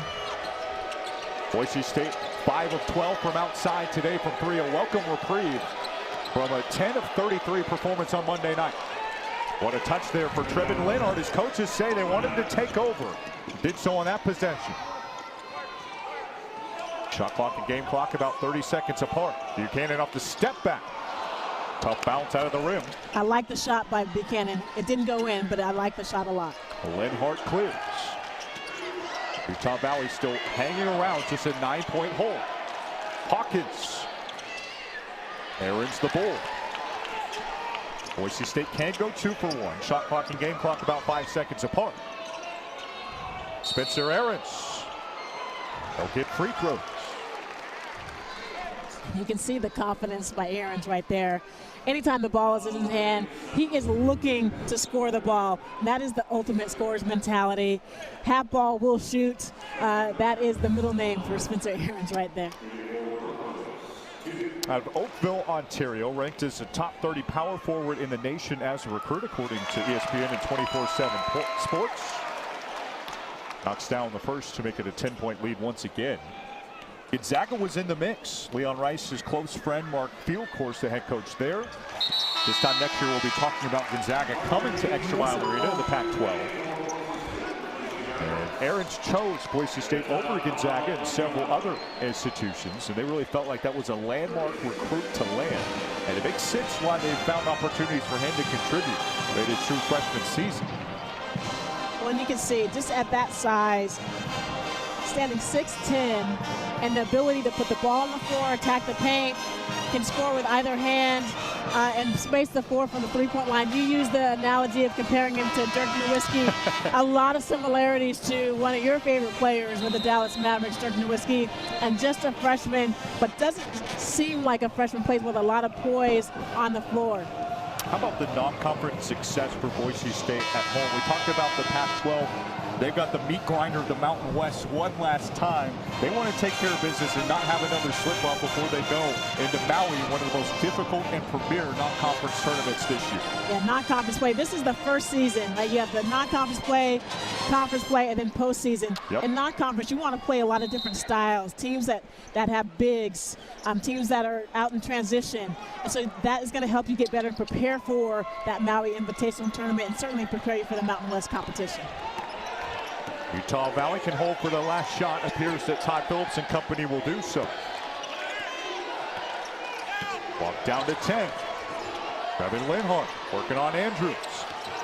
Boise State 5 of 12 from outside today from 3. A welcome reprieve from a 10 of 33 performance on Monday night. What a touch there for Trevin Leonard. His coaches say they want him to take over. Did so on that possession. Shot clock and game clock about 30 seconds apart. Buchanan off the step back. Tough bounce out of the rim. I like the shot by Buchanan. It didn't go in, but I like the shot a lot. Lenhart clears. Utah Valley still hanging around, just a 9-point hole. Hawkins. Aaron's the bull. Boise State can't go 2 for 1. Shot clock and game clock about 5 seconds apart. Spencer Aarons. They'll get free throws. You can see the confidence by Aarons right there. Anytime the ball is in his hand, he is looking to score the ball. That is the ultimate scorer's mentality. Half ball will shoot. That is the middle name for Spencer Aarons right there. Out of Oakville, Ontario, ranked as a top 30 power forward in the nation as a recruit, according to ESPN and 24/7 Sports. Knocks down the first to make it a 10-point lead once again. Gonzaga was in the mix. Leon Rice's close friend, Mark Field, of course, the head coach there. This time next year, we'll be talking about Gonzaga coming to ExtraMile Arena in the Pac-12. And Aarons chose Boise State over Gonzaga and several other institutions, and they really felt like that was a landmark recruit to land. And it makes sense why they found opportunities for him to contribute in his true freshman season. Well, and you can see just at that size, standing 6'10", and the ability to put the ball on the floor, attack the paint, can score with either hand, and space the floor from the three-point line. You use the analogy of comparing him to Dirk Nowitzki. A lot of similarities to one of your favorite players with the Dallas Mavericks, Dirk Nowitzki, and just a freshman, but doesn't seem like a freshman, plays with a lot of poise on the floor. How about the non-conference success for Boise State at home? We talked about the Pac-12. They've got the meat grinder of the Mountain West one last time. They want to take care of business and not have another slip-up before they go into Maui, one of the most difficult and premier non-conference tournaments this year. Yeah, non-conference play. This is the first season. Right? You have the non-conference play, conference play, and then postseason. Yep. In non-conference, you want to play a lot of different styles. Teams that have bigs, teams that are out in transition. And so that is going to help you get better and prepare for that Maui Invitational Tournament and certainly prepare you for the Mountain West competition. Utah Valley can hold for the last shot. Appears that Todd Phillips and company will do so. Walk down to 10. Kevin Linhart working on Andrews.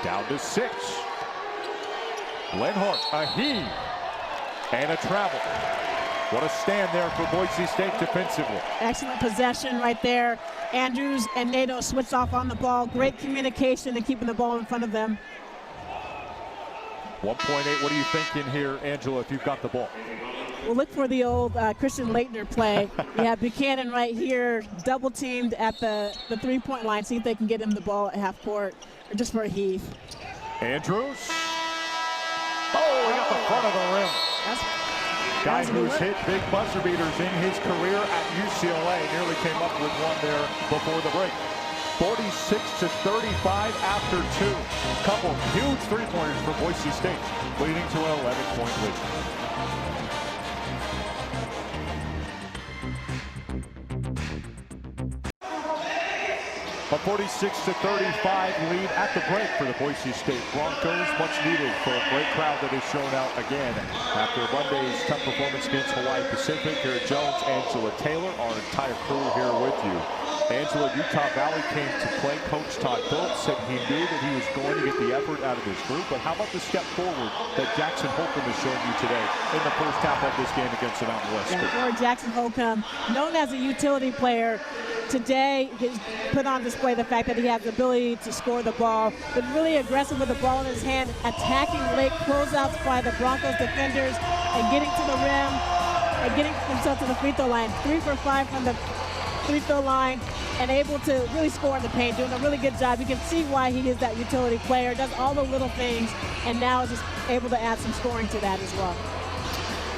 Down to 6. Linhart, a heave and a travel. What a stand there for Boise State defensively. Excellent possession right there. Andrews and Nato switched off on the ball. Great communication and keeping the ball in front of them. 1.8, what are you thinking here, Angela, if you've got the ball? We'll look for the old Christian Leitner play. You have Buchanan right here, double teamed at the 3-point line. See if they can get him the ball at half court, or just for a heave. Andrews. Oh, he got the front of the rim. Guy who's hit big buzzer beaters in his career at UCLA. Nearly came up with one there before the break. 46-35 after 2. Couple huge three-pointers for Boise State, leading to an 11-point lead. A 46-35 lead at the break for the Boise State Broncos. Much needed for a great crowd that has shown out again after Monday's tough performance against Hawaii Pacific. Garrett Jones, Angela Taylor, our entire crew here with you. Angela, Utah Valley came to play. Coach Todd Phillips said he knew that he was going to get the effort out of his group, but how about the step forward that Jackson Holcomb has shown you today in the first half of this game against the Mountain West? Yeah, Jackson Holcomb, known as a utility player, today he's put on display the fact that he has the ability to score the ball, but really aggressive with the ball in his hand, attacking late closeouts by the Broncos defenders and getting to the rim and getting himself to the free throw line. 3 for 5 from the free throw line and able to really score in the paint, doing a really good job. You can see why he is that utility player, does all the little things, and now is just able to add some scoring to that as well.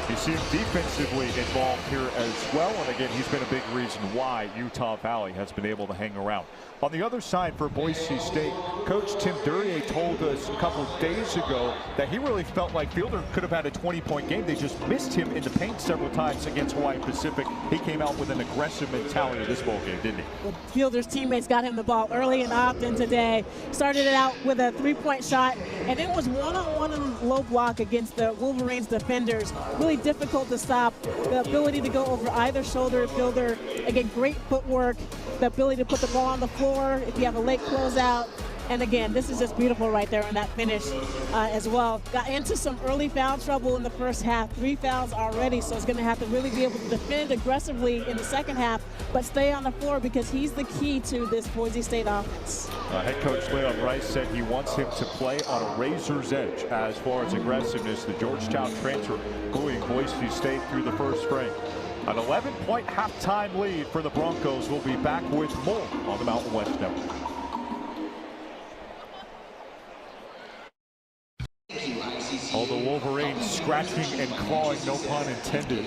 You see him defensively involved here as well, and again, he's been a big reason why Utah Valley has been able to hang around. On the other side for Boise State, Coach Tim Duryea told us a couple of days ago that he really felt like Fielder could have had a 20-point game. They just missed him in the paint several times against Hawaii Pacific. He came out with an aggressive mentality this ball game, didn't he? Well, Fielder's teammates got him the ball early and often today. Started it out with a 3-point shot, and it was one-on-one and low block against the Wolverines defenders. Really difficult to stop. The ability to go over either shoulder. Fielder, again, great footwork. The ability to put the ball on the floor if you have a late closeout. And again, this is just beautiful right there in that finish as well. Got into some early foul trouble in the first half. 3 fouls already, so he's going to have to really be able to defend aggressively in the second half, but stay on the floor because he's the key to this Boise State offense. Head coach Leon Rice said he wants him to play on a razor's edge as far as aggressiveness. The Georgetown transfer buoying Boise State through the first frame. An 11-point halftime lead for the Broncos. We'll be back with more on the Mountain West Network. All the Wolverines scratching and clawing, no pun intended.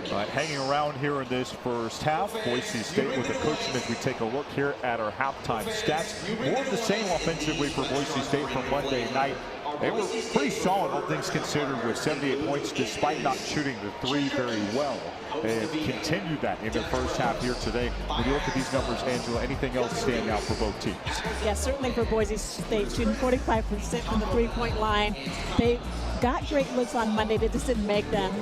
Hanging around here in this first half. Boise State with a coaching as we take a look here at our halftime stats. More of the same offensively for Boise State from Monday night. They were pretty solid, all things considered, with 78 points despite not shooting the 3 very well. They have continued that in the first half here today. When you look at these numbers, Angela, anything else stand out for both teams? Yeah, certainly for Boise State, shooting 45% from the 3-point line. They got great looks on Monday, they just didn't make them.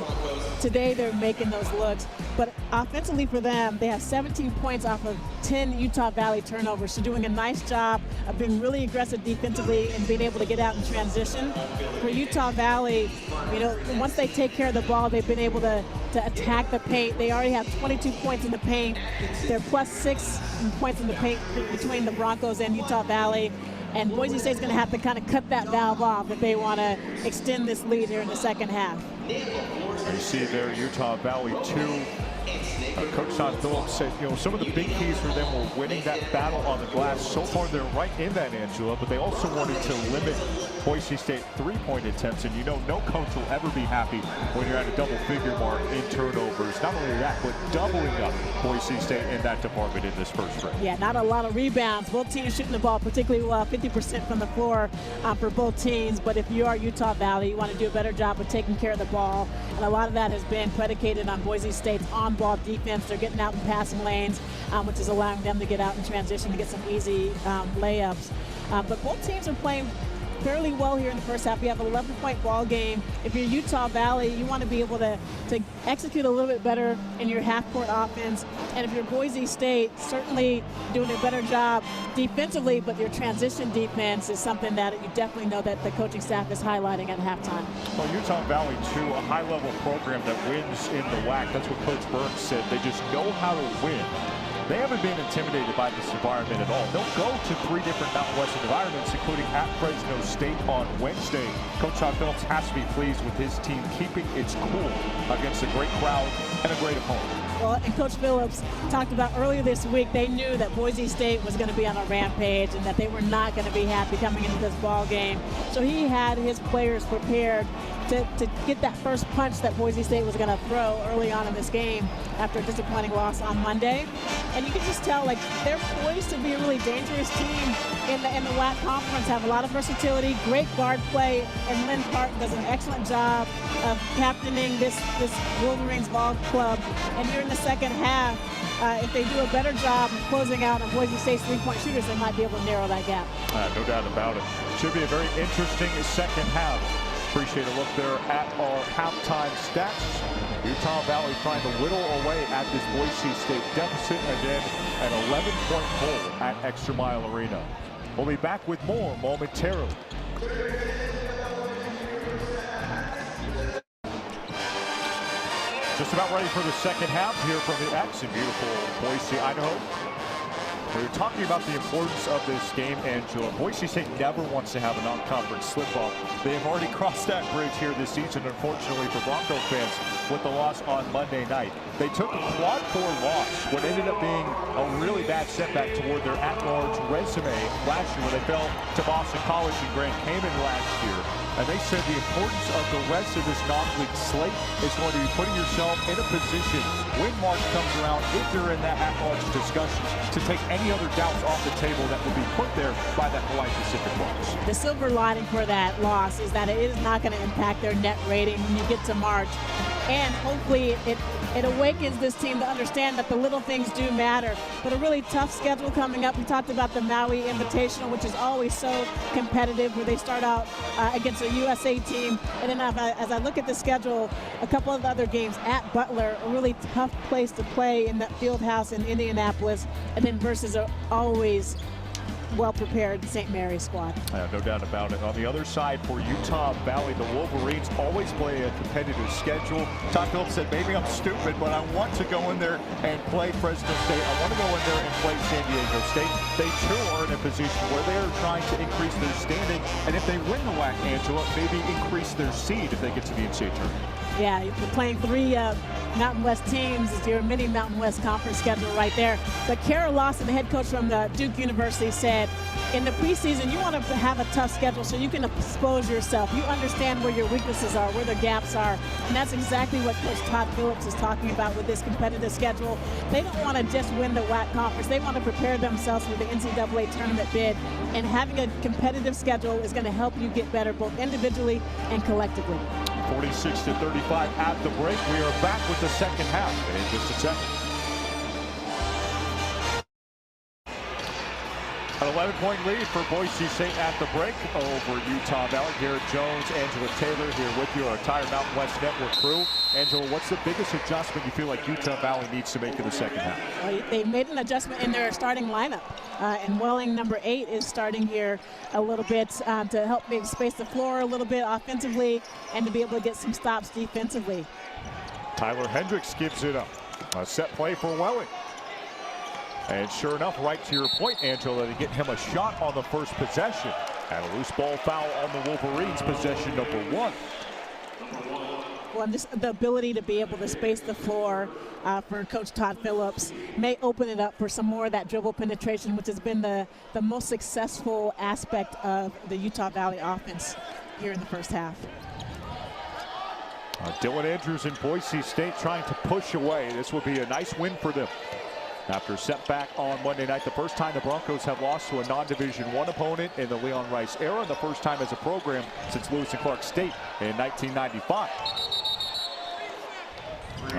Today they're making those looks, but offensively for them, they have 17 points off of 10 Utah Valley turnovers, so doing a nice job of being really aggressive defensively and being able to get out in transition. For Utah Valley, you know, once they take care of the ball, they've been able to attack the paint. They already have 22 points in the paint. They're +6 points in the paint between the Broncos and Utah Valley. And Boise State's going to have to kind of cut that valve off if they want to extend this lead here in the second half. You see there Utah Valley 2. Coach Todd Phillips said, you know, some of the big keys for them were winning that battle on the glass. So far, they're right in that, Angela, but they also wanted to limit Boise State 3-point attempts. And you know, no coach will ever be happy when you're at a double-figure mark in turnovers. Not only that, but doubling up Boise State in that department in this first frame. Yeah, not a lot of rebounds. Both teams shooting the ball particularly well, 50% from the floor for both teams. But if you are Utah Valley, you want to do a better job of taking care of the ball. And a lot of that has been predicated on Boise State's on-ball defense. They're getting out in passing lanes, which is allowing them to get out in transition to get some easy layups. But both teams are playing fairly well here in the first half. We have an 11-point ball game. If you're Utah Valley, you want to be able to execute a little bit better in your half-court offense. And if you're Boise State, certainly doing a better job defensively, but your transition defense is something that you definitely know that the coaching staff is highlighting at halftime. Well, Utah Valley, too, a high-level program that wins in the WAC. That's what Coach Burns said. They just know how to win. They haven't been intimidated by this environment at all. They'll go to 3 different Mountain West environments, including at Fresno State on Wednesday. Coach Todd Phillips has to be pleased with his team keeping its cool against a great crowd and a great opponent. Well, and Coach Phillips talked about earlier this week, they knew that Boise State was going to be on a rampage and that they were not going to be happy coming into this ball game. So he had his players prepared to get that first punch that Boise State was going to throw early on in this game after a disappointing loss on Monday. And you can just tell, like, they're poised to be a really dangerous team in the WAC conference, have a lot of versatility, great guard play, and Lynn Park does an excellent job of captaining this Wolverines ball club. And here in the second half, if they do a better job of closing out on Boise State's 3-point shooters, they might be able to narrow that gap. No doubt about it. Should be a very interesting second half. Appreciate a look there at our halftime stats. Utah Valley trying to whittle away at this Boise State deficit, and then an 11-point hole at ExtraMile Arena. We'll be back with more momentarily. Just about ready for the second half here from the X in beautiful Boise, Idaho. We were talking about the importance of this game, Angela. Boise State never wants to have a non-conference slip-up. They have already crossed that bridge here this season, unfortunately for Bronco fans, with the loss on Monday night. They took a quad 4 loss, what ended up being a really bad setback toward their at-large resume last year when they fell to Boston College and Grand Cayman last year. And they said the importance of the rest of this non-league slate is going to be putting yourself in a position when March comes around, if you're in that at-large discussion, to take any other doubts off the table that will be put there by that Hawaii Pacific loss. The silver lining for that loss is that it is not going to impact their net rating when you get to March. And hopefully it awakens this team to understand that the little things do matter. But a really tough schedule coming up. We talked about the Maui Invitational, which is always so competitive, where they start out against a USA team. And then as I look at the schedule, a couple of other games at Butler, a really tough place to play in that field house in Indianapolis, and then versus a always well-prepared St. Mary's squad. No doubt about it. On the other side for Utah Valley, the Wolverines always play a competitive schedule. Todd Phillips said, maybe I'm stupid, but I want to go in there and play Fresno State. I want to go in there and play San Diego State. They too are in a position where they are trying to increase their standing, and if they win the WAC, Angela, maybe increase their seed if they get to the NCAA tournament. Yeah, you're playing 3 Mountain West teams. It's your mini Mountain West conference schedule right there. But Kara Lawson, the head coach from Duke University, said in the preseason you want to have a tough schedule so you can expose yourself. You understand where your weaknesses are, where the gaps are. And that's exactly what Coach Todd Phillips is talking about with this competitive schedule. They don't want to just win the WAC conference. They want to prepare themselves for the NCAA tournament bid. And having a competitive schedule is going to help you get better both individually and collectively. 46-35 at the break. We are back with the second half in just a second. An 11-point lead for Boise State at the break over Utah Valley. Garrett Jones, Angela Taylor here with you, our entire Mountain West Network crew. Angela, what's the biggest adjustment you feel like Utah Valley needs to make in the second half? Well, they made an adjustment in their starting lineup. And Welling, number 8, is starting here a little bit to help maybe space the floor a little bit offensively and to be able to get some stops defensively. Tyler Hendricks gives it up. A set play for Welling. And sure enough, right to your point, Angela, to get him a shot on the first possession. And a loose ball foul on the Wolverines, possession number 1. Well, and just the ability to be able to space the floor for Coach Todd Phillips may open it up for some more of that dribble penetration, which has been the most successful aspect of the Utah Valley offense here in the first half. Dylan Andrews and Boise State trying to push away. This will be a nice win for them. After a setback on Monday night, the first time the Broncos have lost to a non-Division I opponent in the Leon Rice era, and the first time as a program since Lewis and Clark State in 1995.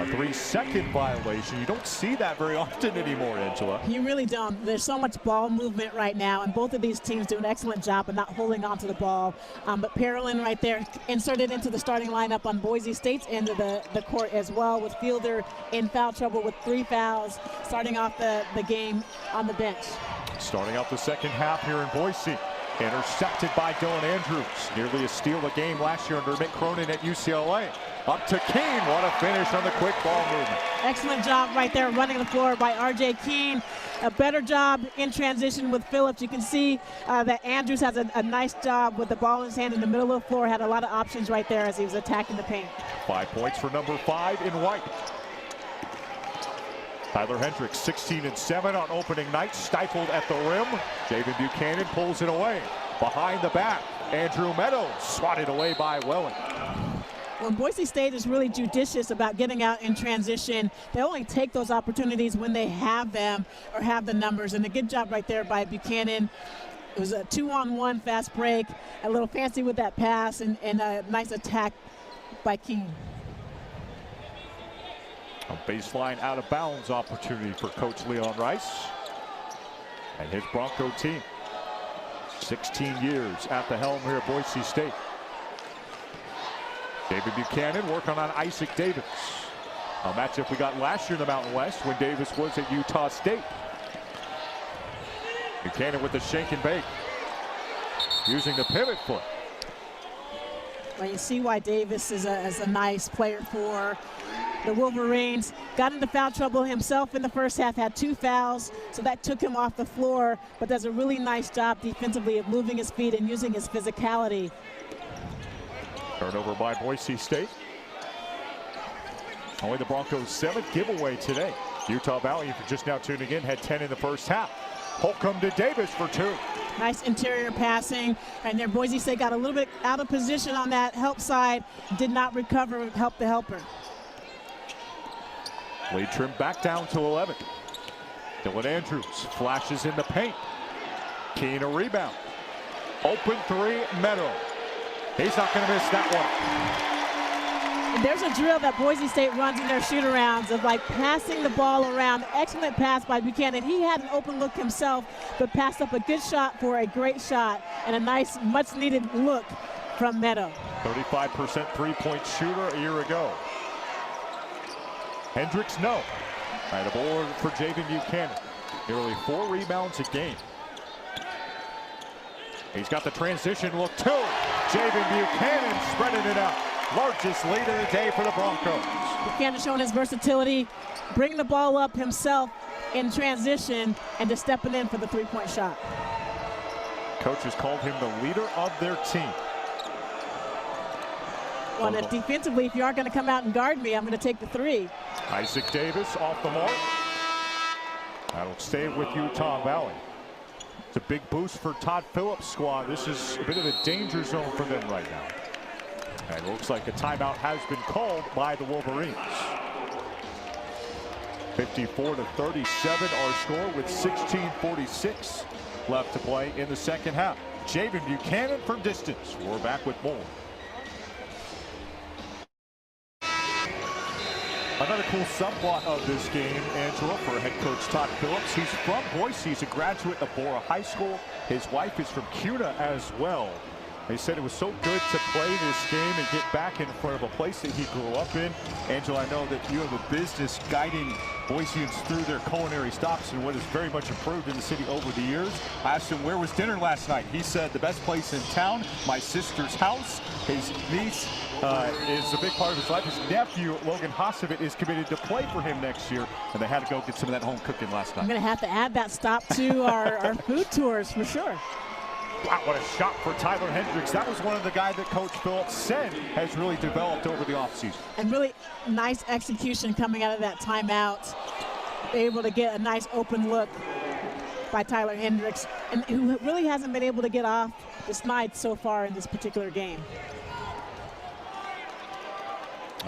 A 3-second violation. You don't see that very often anymore, Angela. You really don't. There's so much ball movement right now, and both of these teams do an excellent job of not holding on to the ball. But Parolin right there inserted into the starting lineup on Boise State's end of the court as well, with Fielder in foul trouble with 3 fouls, starting off the game on the bench. Starting out the second half here in Boise. Intercepted by Dylan Andrews. Nearly a steal a game last year under Mick Cronin at UCLA. Up to Keene. What a finish on the quick ball movement. Excellent job right there running the floor by R.J. Keene. A better job in transition with Phillips. You can see that Andrews has a nice job with the ball in his hand in the middle of the floor. Had a lot of options right there as he was attacking the paint. 5 points for number 5 in white. Tyler Hendricks, 16-7 on opening night, stifled at the rim. Javen Buchanan pulls it away. Behind the back, Andrew Meadows swatted away by Welling. When Boise State is really judicious about getting out in transition, they only take those opportunities when they have them or have the numbers. And a good job right there by Buchanan. It was a 2-on-1 fast break, a little fancy with that pass, and a nice attack by Keene. A baseline out of bounds opportunity for Coach Leon Rice and his Bronco team. 16 years at the helm here at Boise State. David Buchanan working on Isaac Davis. A matchup we got last year in the Mountain West when Davis was at Utah State. Buchanan with the shake and bake, using the pivot foot. Well, you see why Davis is a nice player for the Wolverines. Got into foul trouble himself in the first half, had 2 fouls, so that took him off the floor, but does a really nice job defensively of moving his feet and using his physicality. Turnover by Boise State. Only the Broncos' 7th giveaway today. Utah Valley, if you're just now tuning in, had 10 in the first half. Holcomb to Davis for 2. Nice interior passing, and there Boise State got a little bit out of position on that help side, did not recover, help the helper. Lead trimmed back down to 11. Dylan Andrews flashes in the paint. Keene a rebound. Open 3, Meadow. He's not going to miss that one. And there's a drill that Boise State runs in their shoot-arounds of like passing the ball around. Excellent pass by Buchanan. He had an open look himself, but passed up a good shot for a great shot and a nice, much-needed look from Meadow. 35% three-point shooter a year ago. Hendricks, no. Right, a board for Javen Buchanan. Nearly 4 rebounds a game. He's got the transition look too. Javen Buchanan spreading it out. Largest lead of the day for the Broncos. Buchanan showing his versatility, bringing the ball up himself in transition and just stepping in for the 3-point shot. Coaches called him the leader of their team. Well, and defensively, if you aren't going to come out and guard me, I'm going to take the 3. Isaac Davis off the mark. That'll stay with Utah Valley. It's a big boost for Todd Phillips' squad. This is a bit of a danger zone for them right now. And it looks like a timeout has been called by the Wolverines. 54-37 our score with 16:46 left to play in the second half. Javen Buchanan from distance. We're back with more. Another cool subplot of this game, Angela, for head coach Todd Phillips. He's from Boise. He's a graduate of Bora High School. His wife is from CUNA as well. They said it was so good to play this game and get back in front of a place that he grew up in. Angela, I know that you have a business guiding Boiseans through their culinary stops and what has very much improved in the city over the years. I asked him, where was dinner last night? He said, the best place in town, my sister's house. His niece is a big part of his life. His nephew, Logan Hasevit, is committed to play for him next year, and they had to go get some of that home cooking last night. I'm going to have to add that stop to our food tours for sure. Wow, what a shot for Tyler Hendricks. That was one of the guys that Coach Phillips said has really developed over the offseason. And really nice execution coming out of that timeout. Able to get a nice open look by Tyler Hendricks, and who really hasn't been able to get off the snide so far in this particular game.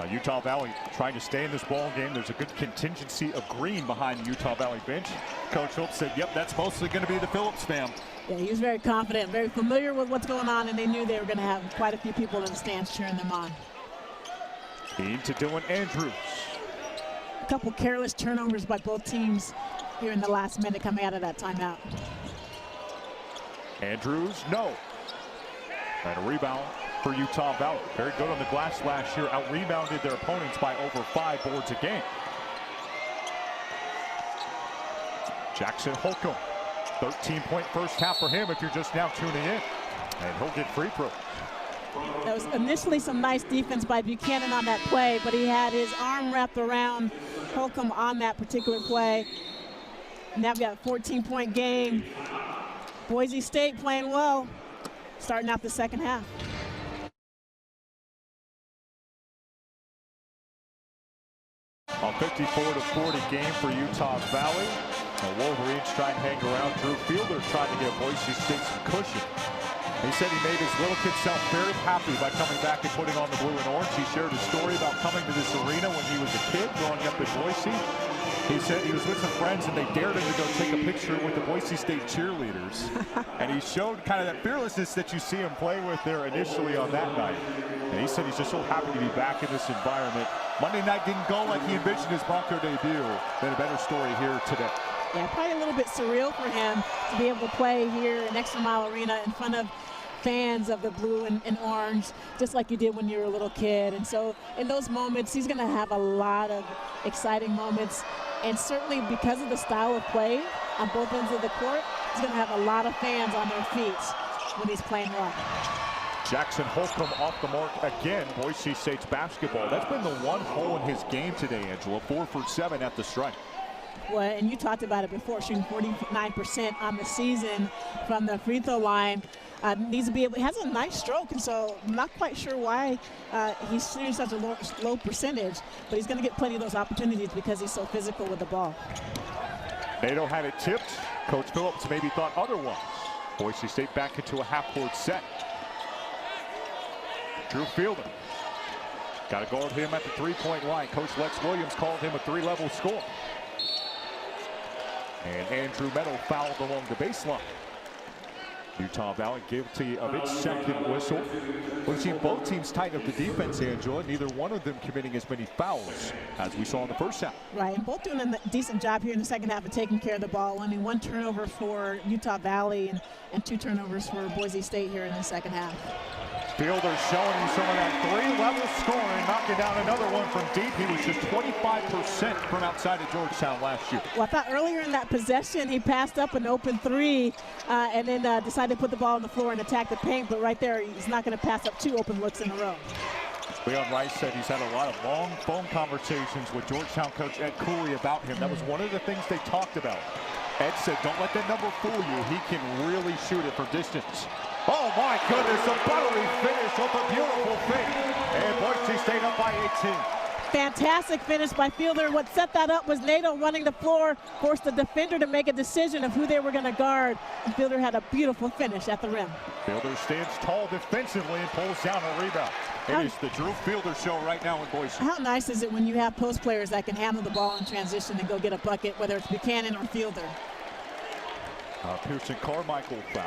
Utah Valley trying to stay in this ball game. There's a good contingency of green behind the Utah Valley bench. Coach Phillips said, yep, that's mostly going to be the Phillips fam. Yeah, he was very confident, very familiar with what's going on, and they knew they were going to have quite a few people in the stands cheering them on. Keene to Dylan Andrews. couple careless turnovers by both teams here in the last minute coming out of that timeout. Andrews, no. And a rebound for Utah Valley. Very good on the glass last year. Out-rebounded their opponents by over 5 boards a game. Jackson Holcomb, 13-point first half for him if you're just now tuning in. And he'll get free throw. That was initially some nice defense by Buchanan on that play, but he had his arm wrapped around Holcomb on that particular play. Now we got a 14-point game. Boise State playing well, starting out the second half. A 54-40 game for Utah Valley. The Wolverines trying to hang around. Drew Fielder trying to give Boise State some cushion. He said he made his little kid self very happy by coming back and putting on the blue and orange. He shared a story about coming to this arena when he was a kid, growing up in Boise. He said he was with some friends and they dared him to go take a picture with the Boise State cheerleaders. And he showed kind of that fearlessness that you see him play with there initially on that night. And he said he's just so happy to be back in this environment. Monday night didn't go like he envisioned his Bronco debut. Been a better story here today. Yeah, probably a little bit surreal for him to be able to play here in ExtraMile Arena in front of fans of the blue and orange, just like you did when you were a little kid. And so in those moments, he's going to have a lot of exciting moments. And certainly because of the style of play on both ends of the court, he's going to have a lot of fans on their feet when he's playing well. Jackson Holcomb off the mark again. Boise State's basketball. That's been the one hole in his game today, Angela. 4 for 7 at the strike. Well, and you talked about it before, shooting 49% on the season from the free throw line. Needs to be able, he has a nice stroke, and so I'm not quite sure why he's shooting such a low percentage, but he's going to get plenty of those opportunities because he's so physical with the ball. Nato had it tipped. Coach Phillips maybe thought otherwise. Boise State back into a half-court set. Drew Fielder. Got to guard him at the three-point line. Coach Lex Williams called him a 3-level score. And Andrew Meadow fouled along the baseline. Utah Valley guilty of its second whistle. We've seen both teams tighten up the defense, Angela. Neither one of them committing as many fouls as we saw in the first half. Right, and both doing a decent job here in the second half of taking care of the ball. I mean, 1 turnover for Utah Valley and 2 turnovers for Boise State here in the second half. Fielder showing you some of that 3-level scoring, knocking down another one from deep. He was just 25% from outside of Georgetown last year. Well, I thought earlier in that possession he passed up an open 3 and then decided to put the ball on the floor and attack the paint, but right there he's not going to pass up 2 open looks in a row. Leon Rice said he's had a lot of long phone conversations with Georgetown coach Ed Cooley about him. That was one of the things they talked about. Ed said, don't let that number fool you. He can really shoot it from distance. Oh my goodness, a buttery finish off a beautiful fake. And Boise State up by 18. Fantastic finish by Fielder. What set that up was Nato running the floor, forced the defender to make a decision of who they were going to guard. And Fielder had a beautiful finish at the rim. Fielder stands tall defensively and pulls down a rebound. It is the Drew Fielder show right now in Boise. How nice is it when you have post players that can handle the ball in transition and go get a bucket, whether it's Buchanan or Fielder? Pearson Carmichael foul.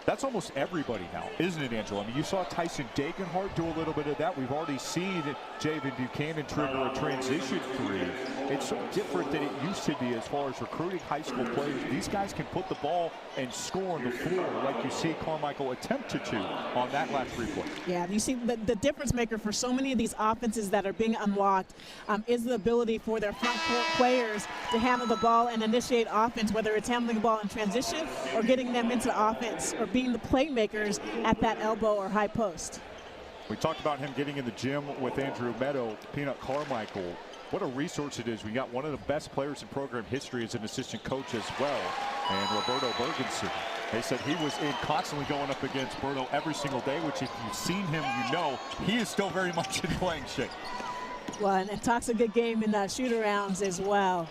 That's almost everybody now, isn't it, Angela? I mean, you saw Tyson Dagenhart do a little bit of that. We've already seen Javen Buchanan trigger a transition 3. It's so different than it used to be as far as recruiting high school players. These guys can put the ball and score on the floor like you see Carmichael attempted to on that last 3 play. Yeah, you see the difference maker for so many of these offenses that are being unlocked is the ability for their front court players to handle the ball and initiate offense, whether it's handling the ball in transition or getting them into offense or being the playmakers at that elbow or high post. We talked about him getting in the gym with Andrew Meadow, Peanut Carmichael. What a resource it is. We got one of the best players in program history as an assistant coach as well, and Roberto Bergensen. They said he was in constantly going up against Berto every single day, which if you've seen him, you know he is still very much in playing shape. Well, and talks a good game in the shoot-arounds as well.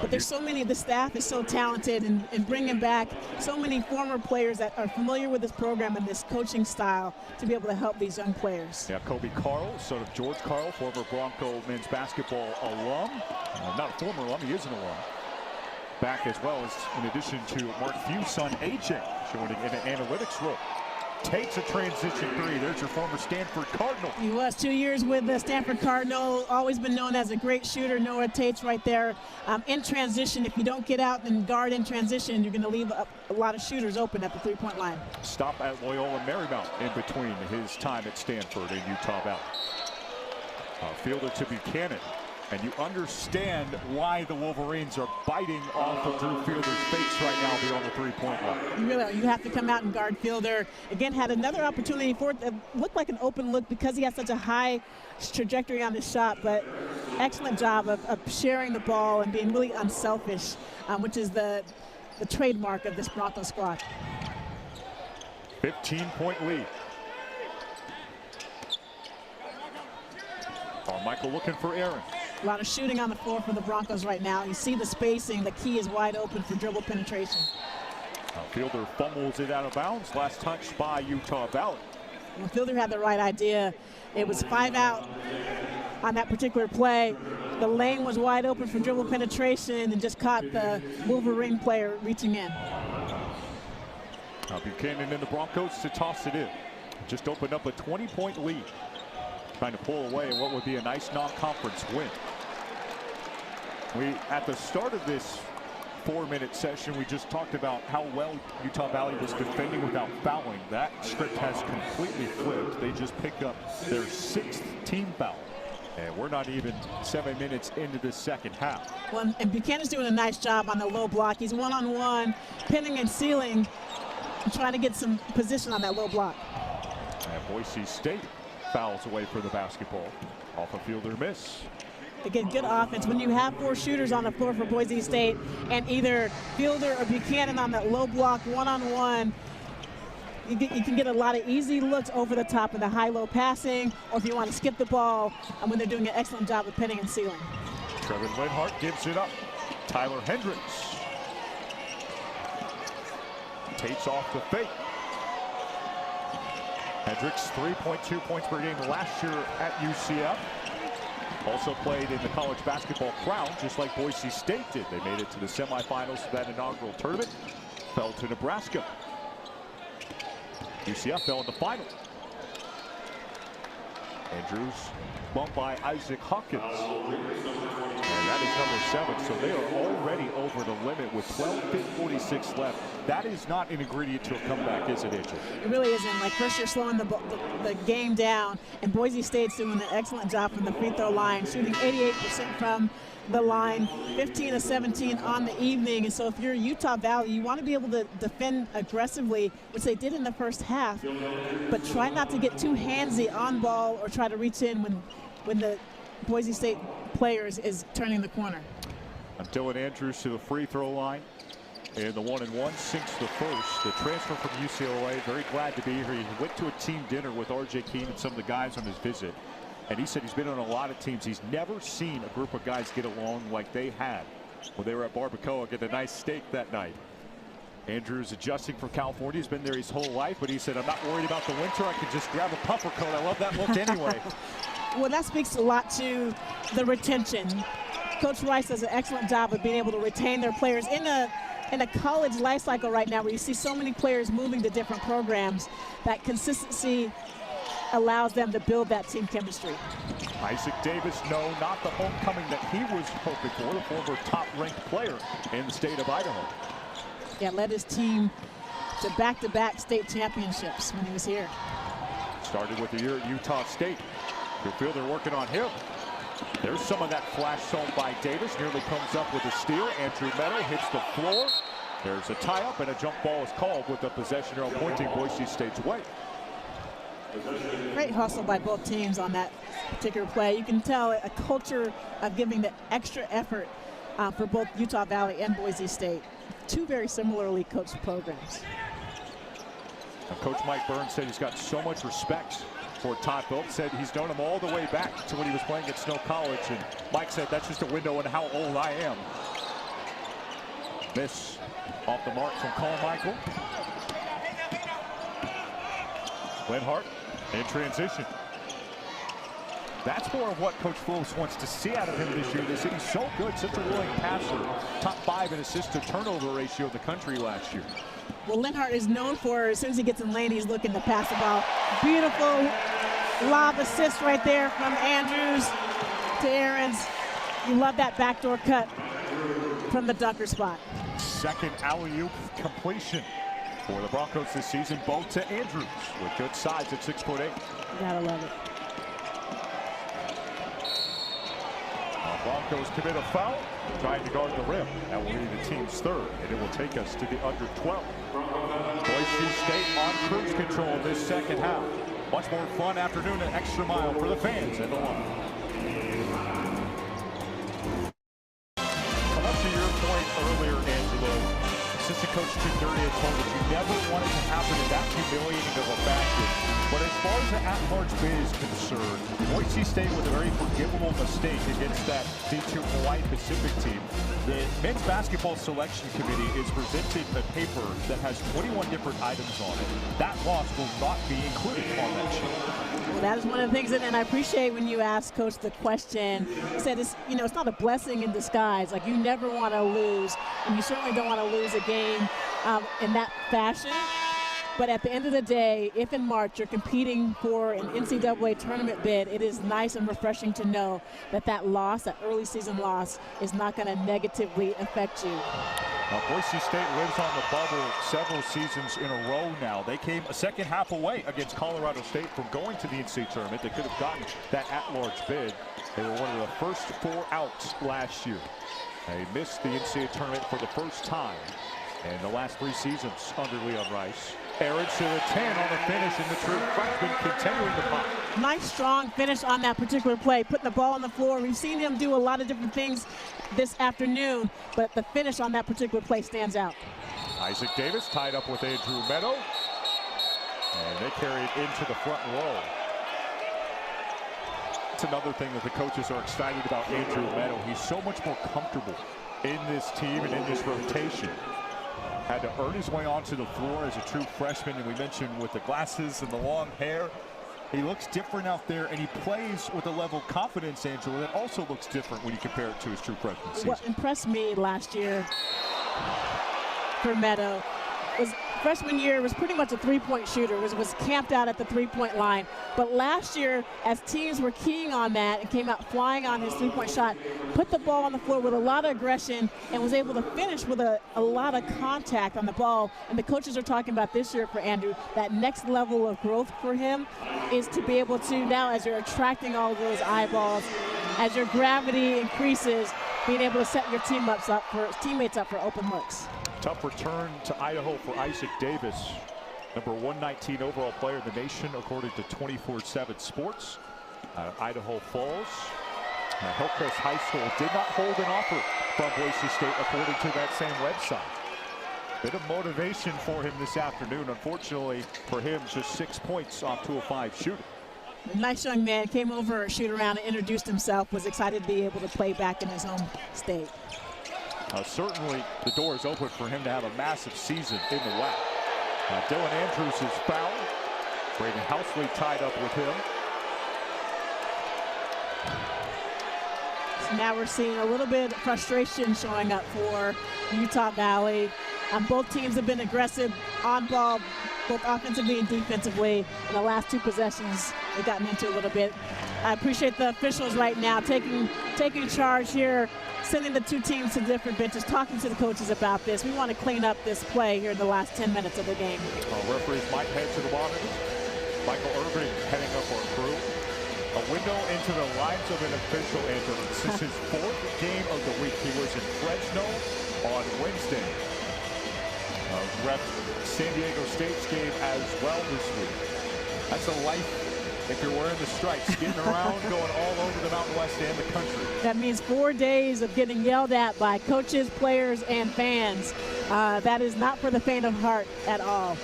But there's so many, the staff is so talented and bringing back so many former players that are familiar with this program and this coaching style to be able to help these young players. Yeah, Kobe Carl, son of George Carl, former Bronco men's basketball alum. Not a former alum, he is an alum. Back as well as in addition to Mark Few's son, AJ, showing an analytics role. takes a transition three. There's your former Stanford Cardinal. He was 2 years with the Stanford Cardinal, always been known as a great shooter. Noah Tate's right there. In transition, if you don't get out and guard in transition, you're going to leave a lot of shooters open at the three-point line. Stop at Loyola Marymount in between his time at Stanford and Utah Valley. Fielder to Buchanan. And you understand why the Wolverines are biting off of Drew Fielder's face right now beyond the three-point line. You really, you have to come out and guard Fielder. Again, had another opportunity for it that looked like an open look because he has such a high trajectory on his shot, but excellent job of sharing the ball and being really unselfish, which is the trademark of this Broncos squad. 15-point lead. Carmichael looking for Aaron. A lot of shooting on the floor for the Broncos right now. You see the spacing. The key is wide open for dribble penetration. Fielder fumbles it out of bounds. Last touch by Utah Valley. Well, Fielder had the right idea. It was 5 out on that particular play. The lane was wide open for dribble penetration and just caught the Wolverine player reaching in. Buchanan and the Broncos to toss it in. Just opened up a 20-point lead. Trying to pull away what would be a nice non-conference win. At the start of this 4-minute session, we just talked about how well Utah Valley was defending without fouling. That script has completely flipped. They just picked up their 6th team foul. And we're not even 7 minutes into the second half. Well, and Buchanan's doing a nice job on the low block. He's one-on-one, pinning and sealing, and trying to get some position on that low block. And Boise State fouls away for the basketball. Off a Fielder miss. Again, good offense. When you have 4 shooters on the floor for Boise State and either Fielder or Buchanan on that low block one-on-one, you can get a lot of easy looks over the top of the high-low passing, or if you want to skip the ball, and when they're doing an excellent job of pinning and sealing. Trevin Linhart gives it up. Tyler Hendricks. Tate's off the fake. Hendricks, 3.2 points per game last year at UCF. Also played in the college basketball crown, just like Boise State did. They made it to the semifinals of that inaugural tournament. Fell to Nebraska. UCF fell in the final. Andrews bumped by Isaac Hawkins. And that is number 7, so they are already over the limit with 12:46 left. That is not an ingredient to a comeback, is it, AJ? It really isn't. Like, first you're slowing the game down, and Boise State's doing an excellent job from the free throw line, shooting 88% from the line, 15 of 17 on the evening. And so if you're Utah Valley, you want to be able to defend aggressively, which they did in the first half, but try not to get too handsy on ball or try to reach in when the Boise State players is turning the corner. Dylan Andrews to the free throw line. And the 1-and-1 sinks the first. The transfer from UCLA, very glad to be here. He went to a team dinner with R.J. Keene and some of the guys on his visit. And he said he's been on a lot of teams. He's never seen a group of guys get along like they had when they were at Barbacoa, get a nice steak that night. Andrews adjusting for California. He's been there his whole life, but he said, I'm not worried about the winter. I can just grab a puffer coat. I love that look anyway. Well, that speaks a lot to the retention. Coach Rice does an excellent job of being able to retain their players in a college life cycle right now, where you see so many players moving to different programs. That consistency allows them to build that team chemistry. Isaac Davis, no, not the homecoming that he was hoping for, the former top-ranked player in the state of Idaho. Yeah, led his team to back-to-back state championships when he was here. Started with the year at Utah State. Good fielder working on him. There's some of that flash zone by Davis. Nearly comes up with a steal. Andrew Meadow hits the floor. There's a tie-up, and a jump ball is called with the possession arrow pointing Boise State's way. Great hustle by both teams on that particular play. You can tell a culture of giving the extra effort for both Utah Valley and Boise State. Two very similarly coached programs. Coach Mike Burns said he's got so much respect for Todd Phillips. Said he's known him all the way back to when he was playing at Snow College. And Mike said that's just a window on how old I am. Miss off the mark from Carmichael. Linhart in transition. That's more of what Coach Phillips wants to see out of him this year. They said he's so good, such a willing passer. Top 5 in assist to turnover ratio in the country last year. Well, Lenhart is known for, as soon as he gets in lane, he's looking to pass the ball. Beautiful lob assist right there from Andrews to Aarons. You love that backdoor cut from the dunker spot. Second alley-oop completion for the Broncos this season, both to Andrews with good size at 6'8". You gotta love it. Broncos commit a foul, trying to guard the rim. That will be the team's third, and it will take us to the under 12. Boise State on cruise control this second half. Much more fun afternoon at Extra Mile for the fans and the line. Up to your point earlier, Angelo, assistant coach Jim Dirty had told us you never want it to happen in that humiliating of a fashion. But as far as the at-large bid is concerned, Boise State with a very forgivable mistake against that D2 Hawaii Pacific team. The men's basketball selection committee is presented a paper that has 21 different items on it. That loss will not be included on that sheet. Well, that is one of the things, and I appreciate when you asked Coach the question. He said, it's not a blessing in disguise. Like, you never want to lose, and you certainly don't want to lose a game in that fashion. But at the end of the day, if in March you're competing for an NCAA tournament bid, it is nice and refreshing to know that that loss, that early season loss, is not going to negatively affect you. Now, Boise State lives on the bubble several seasons in a row now. They came a second half away against Colorado State from going to the NCAA tournament. They could have gotten that at-large bid. They were one of the first 4 outs last year. They missed the NCAA tournament for the first time in the last 3 seasons under Leon Rice. Aarons to the 10 on the finish, and the true freshman continuing to pop. Nice, strong finish on that particular play, putting the ball on the floor. We've seen him do a lot of different things this afternoon, but the finish on that particular play stands out. Isaac Davis tied up with Andrew Meadow, and they carry it into the front row. It's another thing that the coaches are excited about Andrew Meadow. He's so much more comfortable in this team and in this rotation. Had to earn his way onto the floor as a true freshman, and we mentioned with the glasses and the long hair, he looks different out there, and he plays with a level of confidence, Angela, that also looks different when you compare it to his true freshman season. What impressed me last year for Meadow was freshman year was pretty much a three-point shooter, was camped out at the three-point line. But last year, as teams were keying on that and came out flying on his three-point shot, put the ball on the floor with a lot of aggression and was able to finish with a lot of contact on the ball. And the coaches are talking about this year for Andrew, that next level of growth for him is to be able to now, as you're attracting all of those eyeballs, as your gravity increases, being able to set your teammates up for open looks. Tough return to Idaho for Isaac Davis, number 119 overall player in the nation, according to 24/7 Sports. Idaho Falls. Hillcrest High School did not hold an offer from Boise State, according to that same website. Bit of motivation for him this afternoon. Unfortunately for him, just 6 points off 205 shooting. Nice young man, came over, shoot around, and introduced himself, was excited to be able to play back in his home state. Certainly the door is open for him to have a massive season in the WAC. Dylan Andrews is fouled. Braden Housley tied up with him. So now we're seeing a little bit of frustration showing up for Utah Valley. Both teams have been aggressive on ball, both offensively and defensively. In the last 2 possessions, they've gotten into a little bit. I appreciate the officials right now taking charge here, sending the 2 teams to different benches, talking to the coaches about this. We want to clean up this play here in the last 10 minutes of the game. Referees might head to the bottom. Michael Irving heading up our crew. A window into the lives of an official, Angela. This is his 4th game of the week. He was in Fresno on Wednesday. Rep San Diego State's game as well this week. That's a life if you're wearing the stripes, getting around, going all over the Mountain West and the country. That means 4 days of getting yelled at by coaches, players, and fans. That is not for the faint of heart at all.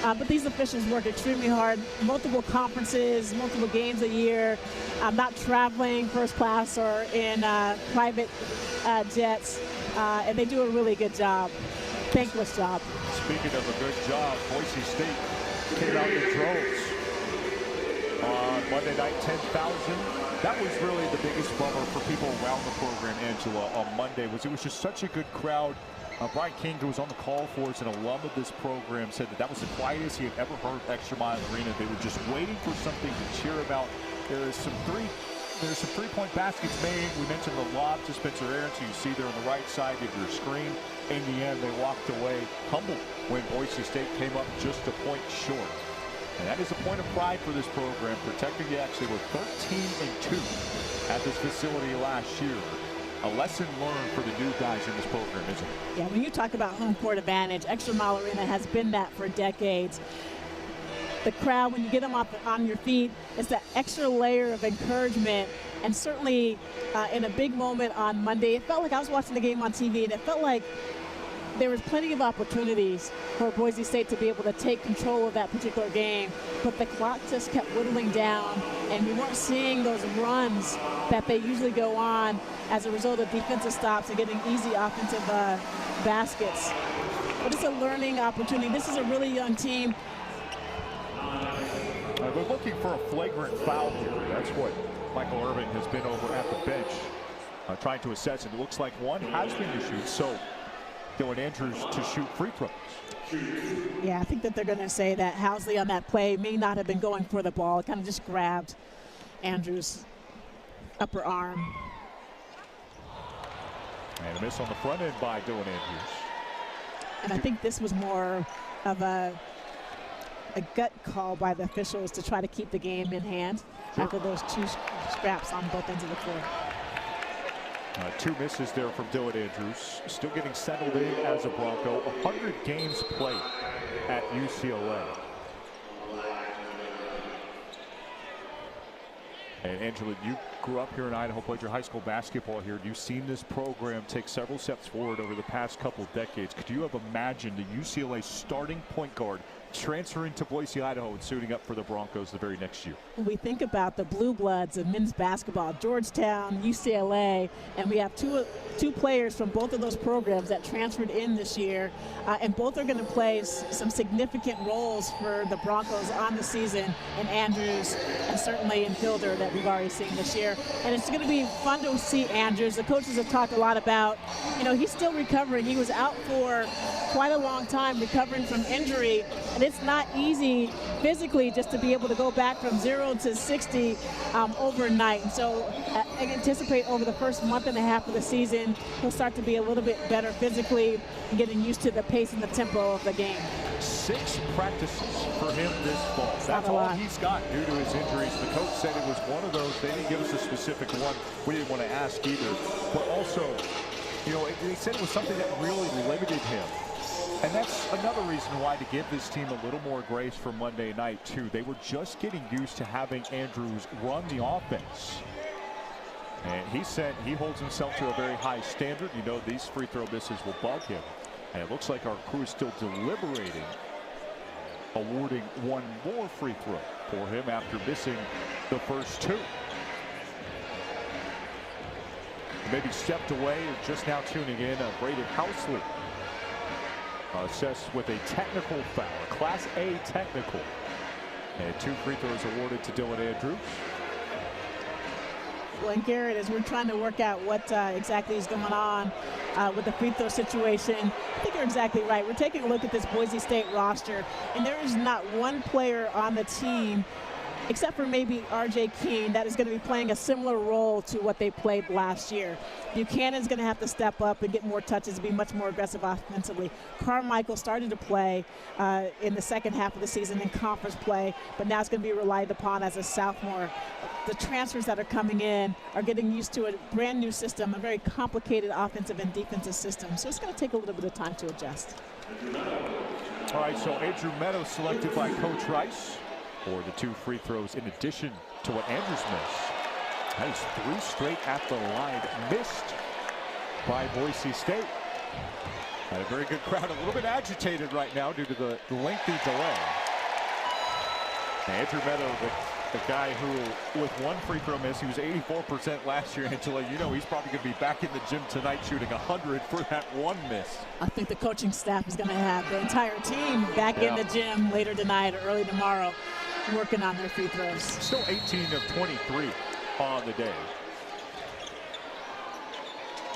But these officials work extremely hard. Multiple conferences, multiple games a year. Not traveling first class or in private jets. And they do a really good job. Thankless job. Speaking of a good job, Boise State came out in droves on Monday night, 10,000. That was really the biggest bummer for people around the program, Angela, on Monday. It was just such a good crowd. Brian King, who was on the call for us, an alum of this program, said that was the quietest he had ever heard ExtraMile Arena. They were just waiting for something to cheer about. There's some three-point baskets made. We mentioned the lob to Spencer Aarons, who you see there on the right side of your screen. In the end, they walked away humbled when Boise State came up just a point short. And that is a point of pride for this program. Protecting actually were 13-2 at this facility last year. A lesson learned for the new guys in this program, isn't it? Yeah, when you talk about home court advantage, ExtraMile Arena has been that for decades. The crowd, when you get them on your feet, it's that extra layer of encouragement. And certainly in a big moment on Monday, it felt like I was watching the game on TV, and it felt like there was plenty of opportunities for Boise State to be able to take control of that particular game, but the clock just kept whittling down, and we weren't seeing those runs that they usually go on as a result of defensive stops and getting easy offensive baskets. But it's a learning opportunity. This is a really young team. We're looking for a flagrant foul here. That's what Michael Irving has been over at the bench trying to assess, and it looks like one has been issued. So Dylan Andrews to shoot free throws. Yeah, I think that they're going to say that Housley on that play may not have been going for the ball. It kind of just grabbed Andrews' upper arm. And a miss on the front end by Dylan Andrews. And I think this was more of a gut call by the officials to try to keep the game in hand after those two scraps on both ends of the floor. Two misses there from Dylan Andrews. Still getting settled in as a Bronco. 100 games played at UCLA. And Angela, you grew up here in Idaho, played your high school basketball here. You've seen this program take several steps forward over the past couple of decades. Could you have imagined the UCLA starting point guard transferring to Boise, Idaho, and suiting up for the Broncos the very next year? When we think about the blue bloods of men's basketball, Georgetown, UCLA, and we have two players from both of those programs that transferred in this year, and both are going to play some significant roles for the Broncos on the season, in Andrews and certainly in Fielder that we've already seen this year. And it's going to be fun to see Andrews. The coaches have talked a lot about, he's still recovering. He was out for quite a long time recovering from injury, and it's not easy physically just to be able to go back from 0 to 60 overnight. And so I anticipate over the first month and a half of the season, he'll start to be a little bit better physically and getting used to the pace and the tempo of the game. 6 practices for him this fall. That's all he's got due to his injuries. The coach said it was one of those. They didn't give us a specific one. We didn't want to ask either. But also, they said it was something that really limited him. And that's another reason why to give this team a little more grace for Monday night, too. They were just getting used to having Andrews run the offense. And he said he holds himself to a very high standard. These free throw misses will bug him. And it looks like our crew is still deliberating, awarding one more free throw for him after missing the first 2. Maybe stepped away or just now tuning in, Braden Housley. Assessed with a technical foul, a Class A technical. And 2 free throws awarded to Dylan Andrews. Well, and Garrett, as we're trying to work out what exactly is going on with the free throw situation, I think you're exactly right. We're taking a look at this Boise State roster, and there is not one player on the team, except for maybe R.J. Keene, that is going to be playing a similar role to what they played last year. Buchanan's going to have to step up and get more touches and be much more aggressive offensively. Carmichael started to play in the second half of the season in conference play, but now it's going to be relied upon as a sophomore. The transfers that are coming in are getting used to a brand new system, a very complicated offensive and defensive system. So it's going to take a little bit of time to adjust. All right, so Andrew Meadows selected by Coach Rice for the 2 free throws in addition to what Andrews missed. That is 3 straight at the line missed by Boise State. And a very good crowd, a little bit agitated right now due to the lengthy delay. Andrew Meadows, the guy who, with 1 free throw miss, he was 84% last year, Angela. He's probably going to be back in the gym tonight shooting 100 for that 1 miss. I think the coaching staff is going to have the entire team back in the gym later tonight or early tomorrow, working on their free throws. Still 18 of 23 on the day.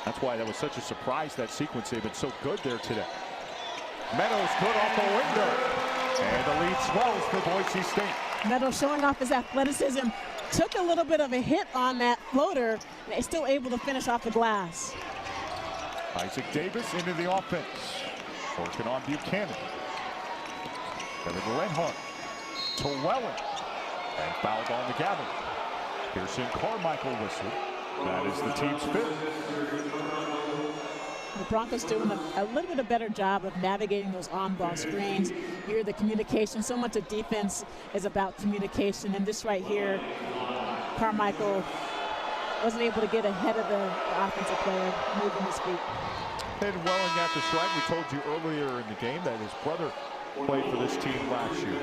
That's why that was such a surprise, that sequence. They've been so good there today. Meadows good off the window. And the lead swells for Boise State. Meadows showing off his athleticism. Took a little bit of a hit on that floater, and is still able to finish off the glass. Isaac Davis into the offense. Working on Buchanan. Kevin Renhart to Welling. And fouled on the gathering. Pearson Carmichael whistled. That is the team's fifth. The Broncos doing a little bit of better job of navigating those on-ball screens. Here, the communication, so much of defense is about communication. And this right here, Carmichael wasn't able to get ahead of the offensive player, moving his feet. And Welling at the strike. We told you earlier in the game that his brother played for this team last year.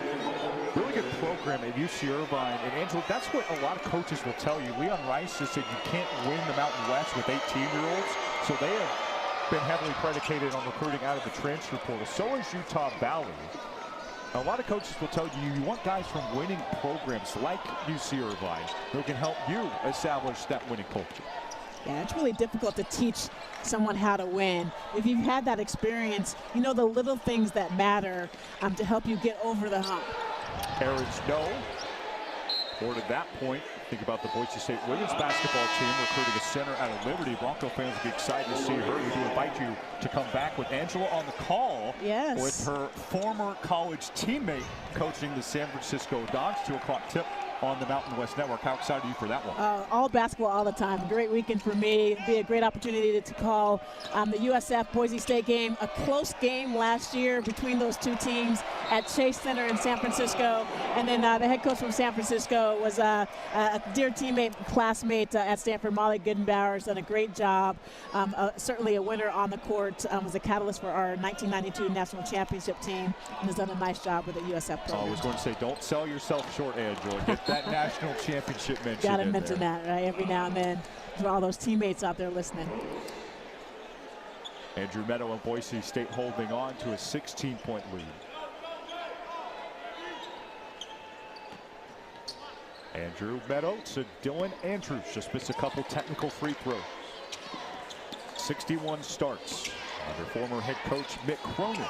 Really good program at UC Irvine. And Angela, that's what a lot of coaches will tell you. Leon Rice has said you can't win the Mountain West with 18-year-olds. So they have been heavily predicated on recruiting out of the transfer portal. So is Utah Valley. A lot of coaches will tell you want guys from winning programs like UC Irvine who can help you establish that winning culture. Yeah, it's really difficult to teach someone how to win. If you've had that experience, you know the little things that matter to help you get over the hump. Aaron's no. Or to that point, think about the Boise State women's basketball team recruiting a center out of Liberty. Bronco fans will be excited to see her. We do invite you to come back with Angela on the call. Yes. With her former college teammate coaching the San Francisco Dogs. 2 o'clock tip on the Mountain West Network. How excited are you for that one? All basketball all the time. A great weekend for me. It'd be a great opportunity to call the USF Boise State game. A close game last year between those two teams at Chase Center in San Francisco. And then the head coach from San Francisco was a dear teammate, classmate at Stanford, Molly Goodenbauer. Has done a great job. Certainly a winner on the court. Was a catalyst for our 1992 national championship team, and has done a nice job with the USF program. I was going to say, don't sell yourself short, Angela. Get that national championship mention. Got to mention that, right? Every now and then, for all those teammates out there listening. Andrew Meadow and Boise State holding on to a 16-point lead. Andrew Meadow to Dylan Andrews. Just missed a couple technical free throws. 61 starts under former head coach Mick Cronin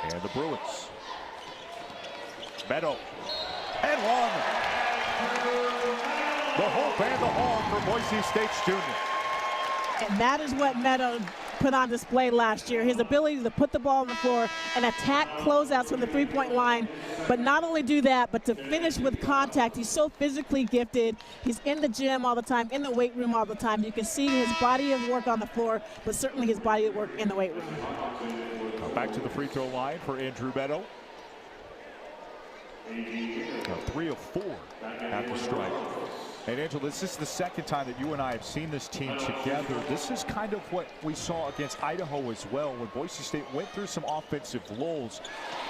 and the Bruins. Meadow and one. The hope and the home for Boise State's junior. And that is what Meadow put on display last year. His ability to put the ball on the floor and attack closeouts from the three-point line. But not only do that, but to finish with contact. He's so physically gifted. He's in the gym all the time, in the weight room all the time. You can see his body of work on the floor, but certainly his body of work in the weight room. Back to the free throw line for Andrew Meadow. 3 of 4 at the strike. And Angela, this is the second time that you and I have seen this team together. This is kind of what we saw against Idaho as well, when Boise State went through some offensive lulls.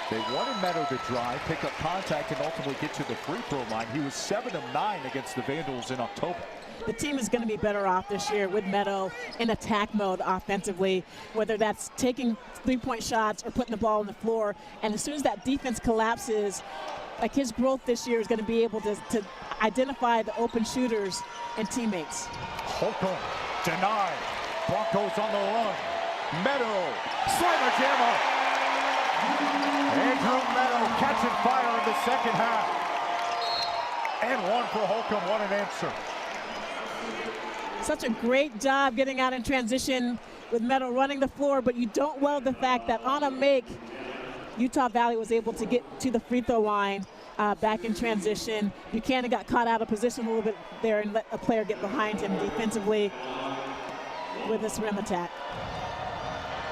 They wanted Meadow to drive, pick up contact, and ultimately get to the free throw line. He was 7 of 9 against the Vandals in October. The team is going to be better off this year with Meadow in attack mode offensively, whether that's taking three-point shots or putting the ball on the floor. And as soon as that defense collapses, like his growth this year is going to be able to identify the open shooters and teammates. Holcomb denied. Broncos on the run. Meadow, slammer jammer. Andrew Meadow catching fire in the second half. And one for Holcomb, what an answer. Such a great job getting out in transition with Meadow running the floor, but you don't love the fact that on a make, Utah Valley was able to get to the free throw line back in transition. Buchanan got caught out of position a little bit there and let a player get behind him defensively with this rim attack.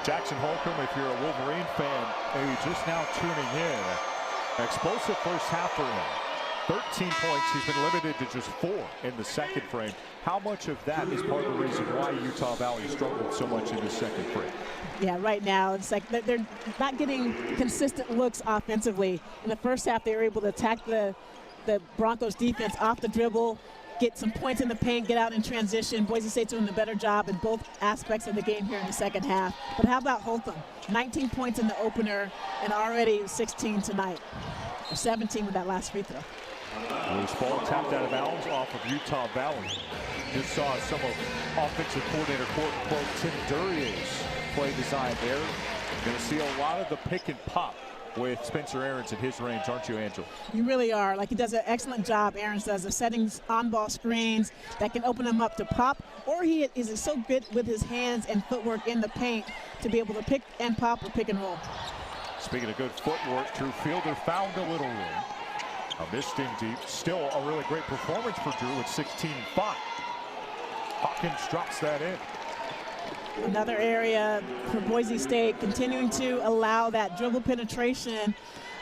Jackson Holcomb, if you're a Wolverine fan and you're just now tuning in, explosive first half for him. 13 points. He's been limited to just 4 in the second frame. How much of that is part of the reason why Utah Valley struggled so much in the second frame? Yeah, right now it's like they're not getting consistent looks offensively. In the first half, they were able to attack the Broncos defense off the dribble, get some points in the paint, get out in transition. Boise State's doing a better job in both aspects of the game here in the second half. But how about Holcomb? 19 points in the opener and already 16 tonight, or 17 with that last free throw. Loose ball tapped out of bounds off of Utah Valley. Just saw some of offensive coordinator, quote, Tim Duryea's play design there. Going to see a lot of the pick and pop with Spencer Aarons in his range, aren't you, Angel? You really are. Like, he does an excellent job, Aarons does, of setting on-ball screens that can open him up to pop, or he is so good with his hands and footwork in the paint to be able to pick and pop or pick and roll. Speaking of good footwork, Drew Fielder found a little room. Missed him deep. Still a really great performance for Drew with 16 and 5. Hawkins drops that in. Another area for Boise State, continuing to allow that dribble penetration.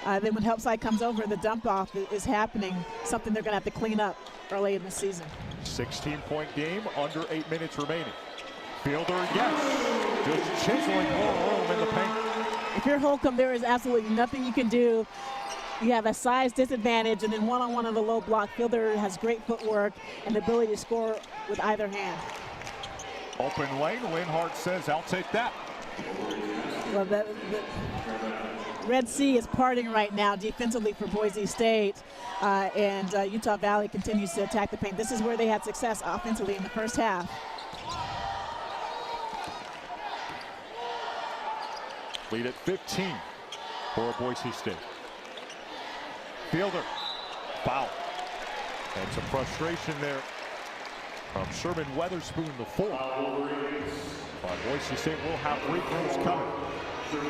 Then when help side comes over, the dump off is happening, something they're going to have to clean up early in the season. 16-point game, under 8 minutes remaining. Fielder, yes, just chiseling more room in the paint. If you're Holcomb, there is absolutely nothing you can do. You have a size disadvantage, and then one-on-one on the low block. Fielder has great footwork and the ability to score with either hand. Open lane, Linhart says, I'll take that. Well, the Red Sea is parting right now defensively for Boise State, and Utah Valley continues to attack the paint. This is where they had success offensively in the first half. Lead at 15 for Boise State. Fielder, foul. And some frustration there from Sherman Weatherspoon, the fourth. But Boise State will have free throws coming.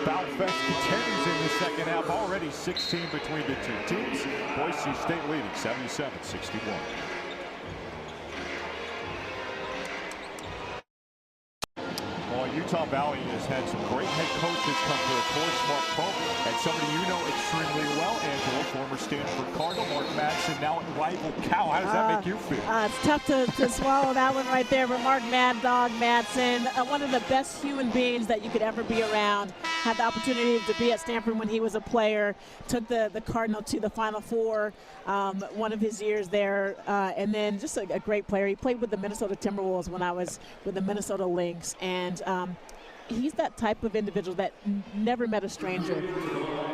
Foul fest continues in the second half. Already 16 between the two teams. Boise State leading 77-61. Utah Valley has had some great head coaches come to the course. Mark Pope, and somebody you know extremely well, Angela, former Stanford Cardinal, Mark Madsen, now at rival Cal. How does that make you feel? It's tough to swallow that one right there, but Mark Mad Dog Madsen, one of the best human beings that you could ever be around. Had the opportunity to be at Stanford when he was a player, took the Cardinal to the Final Four one of his years there, and then just a great player. He played with the Minnesota Timberwolves when I was with the Minnesota Lynx, and he's that type of individual that never met a stranger.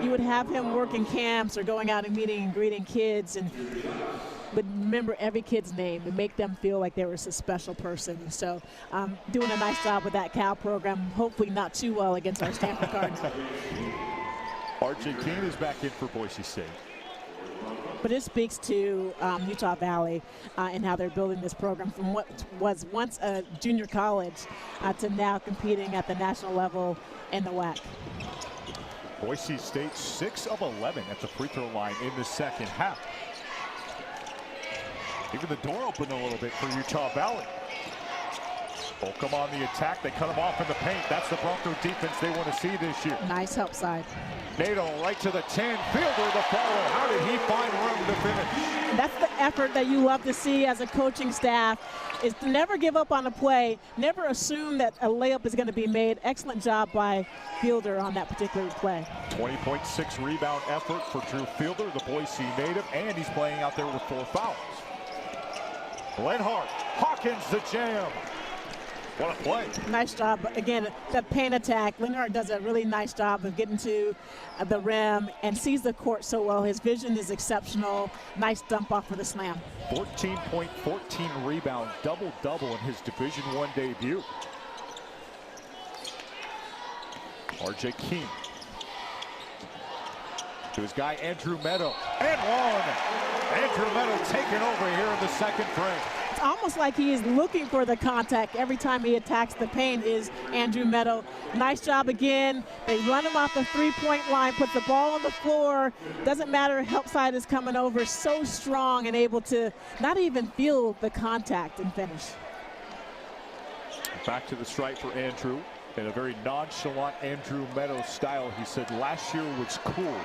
You would have him working camps or going out and meeting and greeting kids, and would remember every kid's name and make them feel like they were a special person. So doing a nice job with that Cal program, hopefully not too well against our Stanford Cardinals. R.J. Keene is back in for Boise State. But it speaks to Utah Valley and how they're building this program from what was once a junior college to now competing at the national level in the WAC. Boise State 6 of 11 at the free throw line in the second half. Even the door opened a little bit for Utah Valley. Holcomb on the attack. They cut him off in the paint. That's the Bronco defense they want to see this year. Nice help side. Nato right to the 10. Fielder the follow. How did he find room to finish? That's the effort that you love to see as a coaching staff, is to never give up on a play, never assume that a layup is going to be made. Excellent job by Fielder on that particular play. 20.6 rebound effort for Drew Fielder, the Boise native, and he's playing out there with 4 fouls. Linhart, Hawkins the jam. What a play. Nice job. Again, the paint attack. Linhart does a really nice job of getting to the rim and sees the court so well. His vision is exceptional. Nice dump off for the slam. 14 point, 14 rebound, double-double in his Division I debut. R.J. Keene to his guy Andrew Meadow. And one. Andrew Meadow taking over here in the second frame. It's almost like he is looking for the contact every time he attacks the paint is Andrew Meadow. Nice job again. They run him off the three-point line, put the ball on the floor. Doesn't matter, help side is coming over. So strong and able to not even feel the contact and finish. Back to the stripe for Andrew. In a very nonchalant Andrew Meadow style. He said last year was cool,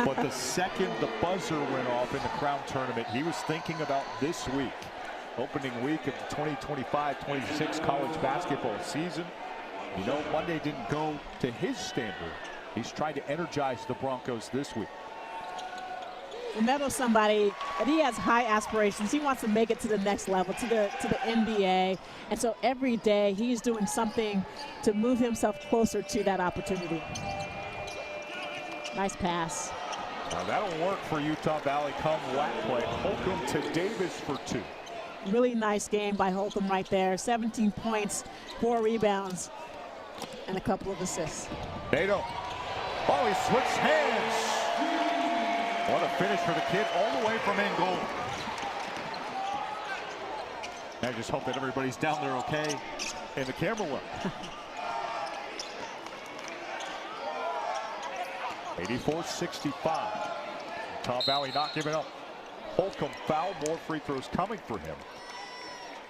but the second the buzzer went off in the Crown Tournament, he was thinking about this week. Opening week of the 2025-26 college basketball season. You know, Monday didn't go to his standard. He's trying to energize the Broncos this week. Meadow, somebody that he has high aspirations. He wants to make it to the next level, to the NBA. And so every day he's doing something to move himself closer to that opportunity. Nice pass. Now that'll work for Utah Valley come WAC play. Holcomb to Davis for 2. Really nice game by Holcomb right there. 17 points, 4 rebounds, and a couple of assists. Nato. Oh, he switched hands. What a finish for the kid all the way from Angola. I just hope that everybody's down there okay and the camera will. 84-65. Utah Valley not giving up. Holcomb foul, more free throws coming for him.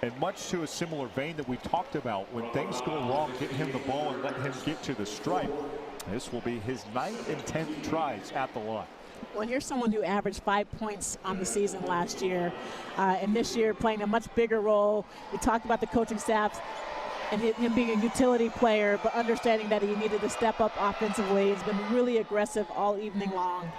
And much to a similar vein that we talked about, when things go wrong, get him the ball and let him get to the stripe. This will be his 9th and 10th tries at the line. Well, here's someone who averaged 5 points on the season last year, and this year playing a much bigger role. We talked about the coaching staff and him being a utility player, but understanding that he needed to step up offensively. He's been really aggressive all evening long.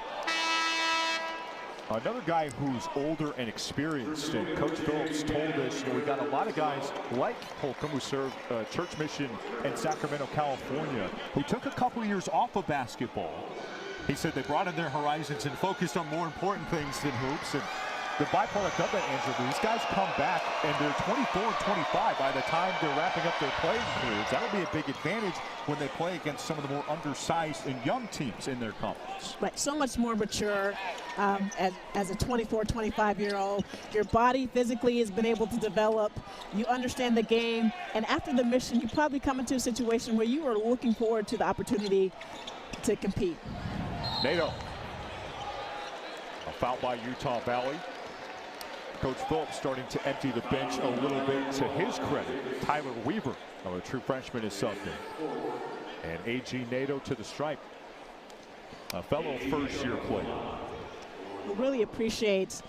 Another guy who's older and experienced, and Coach Phillips told us, we got a lot of guys like Holcomb who served Church Mission in Sacramento, California, who took a couple years off of basketball. He said they broadened their horizons and focused on more important things than hoops. And the byproduct of that, Andrew, these guys come back and they're 24 and 25 by the time they're wrapping up their playing careers. That'll be a big advantage when they play against some of the more undersized and young teams in their conference. Right, so much more mature as a 24, 25-year-old. Your body physically has been able to develop. You understand the game. And after the mission, you probably come into a situation where you are looking forward to the opportunity to compete. Nato. A foul by Utah Valley. Coach Phillips starting to empty the bench a little bit to his credit. Tyler Weaver, a true freshman, is subbed in. And A.G. Nato to the stripe. A fellow first-year player. Really appreciates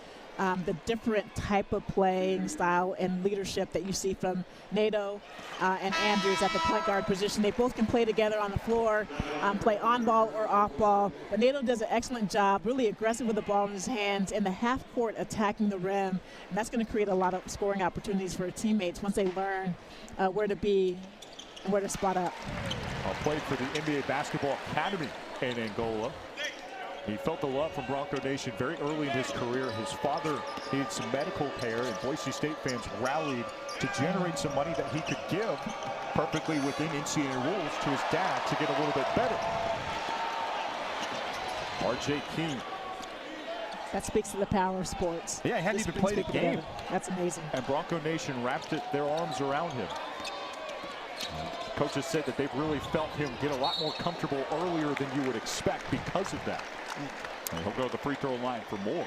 the different type of playing style and leadership that you see from Nato and Andrews at the point guard position. They both can play together on the floor, play on ball or off ball. But Nato does an excellent job, really aggressive with the ball in his hands, in the half court attacking the rim. And that's going to create a lot of scoring opportunities for teammates once they learn where to be and where to spot up. Played for the NBA Basketball Academy in Angola. He felt the love from Bronco Nation very early in his career. His father needed some medical care, and Boise State fans rallied to generate some money that he could give perfectly within NCAA rules to his dad to get a little bit better. R.J. King. That speaks to the power of sports. Yeah, he hadn't even played a game. Together. That's amazing. And Bronco Nation wrapped their arms around him. Coaches said that they've really felt him get a lot more comfortable earlier than you would expect because of that. And he'll go to the free throw line for more.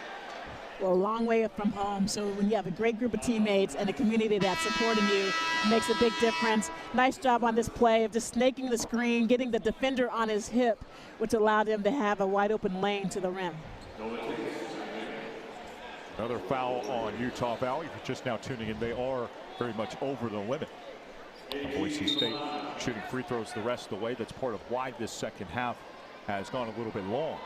Well, a long way from home, so when you have a great group of teammates and a community that's supporting you, it makes a big difference. Nice job on this play of just snaking the screen, getting the defender on his hip, which allowed him to have a wide open lane to the rim. Another foul on Utah Valley. If you're just now tuning in, they are very much over the limit. Boise State shooting free throws the rest of the way. That's part of why this second half has gone a little bit long.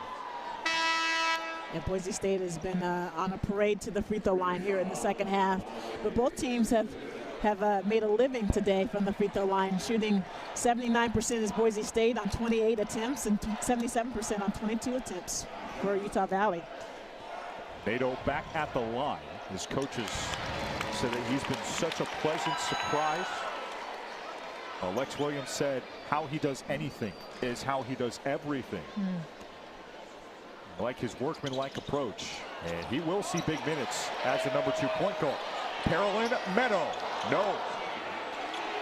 And Boise State has been on a parade to the free throw line here in the second half. But both teams have made a living today from the free throw line, shooting 79% is Boise State on 28 attempts and 77% on 22 attempts for Utah Valley. Nato back at the line. His coaches said that he's been such a pleasant surprise. Lex Williams said how he does anything is how he does everything. I like his workmanlike approach, and he will see big minutes as the number 2 point guard. Carolyn Meadow, no.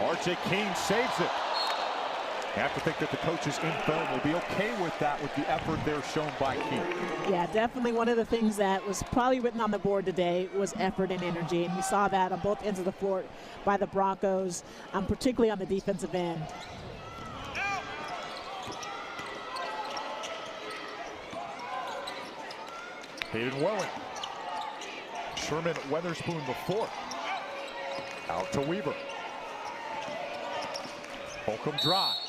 R.J. King saves it. You have to think that the coaches in film will be okay with that, with the effort there shown by King. Yeah, definitely one of the things that was probably written on the board today was effort and energy, and we saw that on both ends of the floor by the Broncos, particularly on the defensive end. Hayden Welling. Sherman Weatherspoon before. Out to Weaver. Holcomb drives.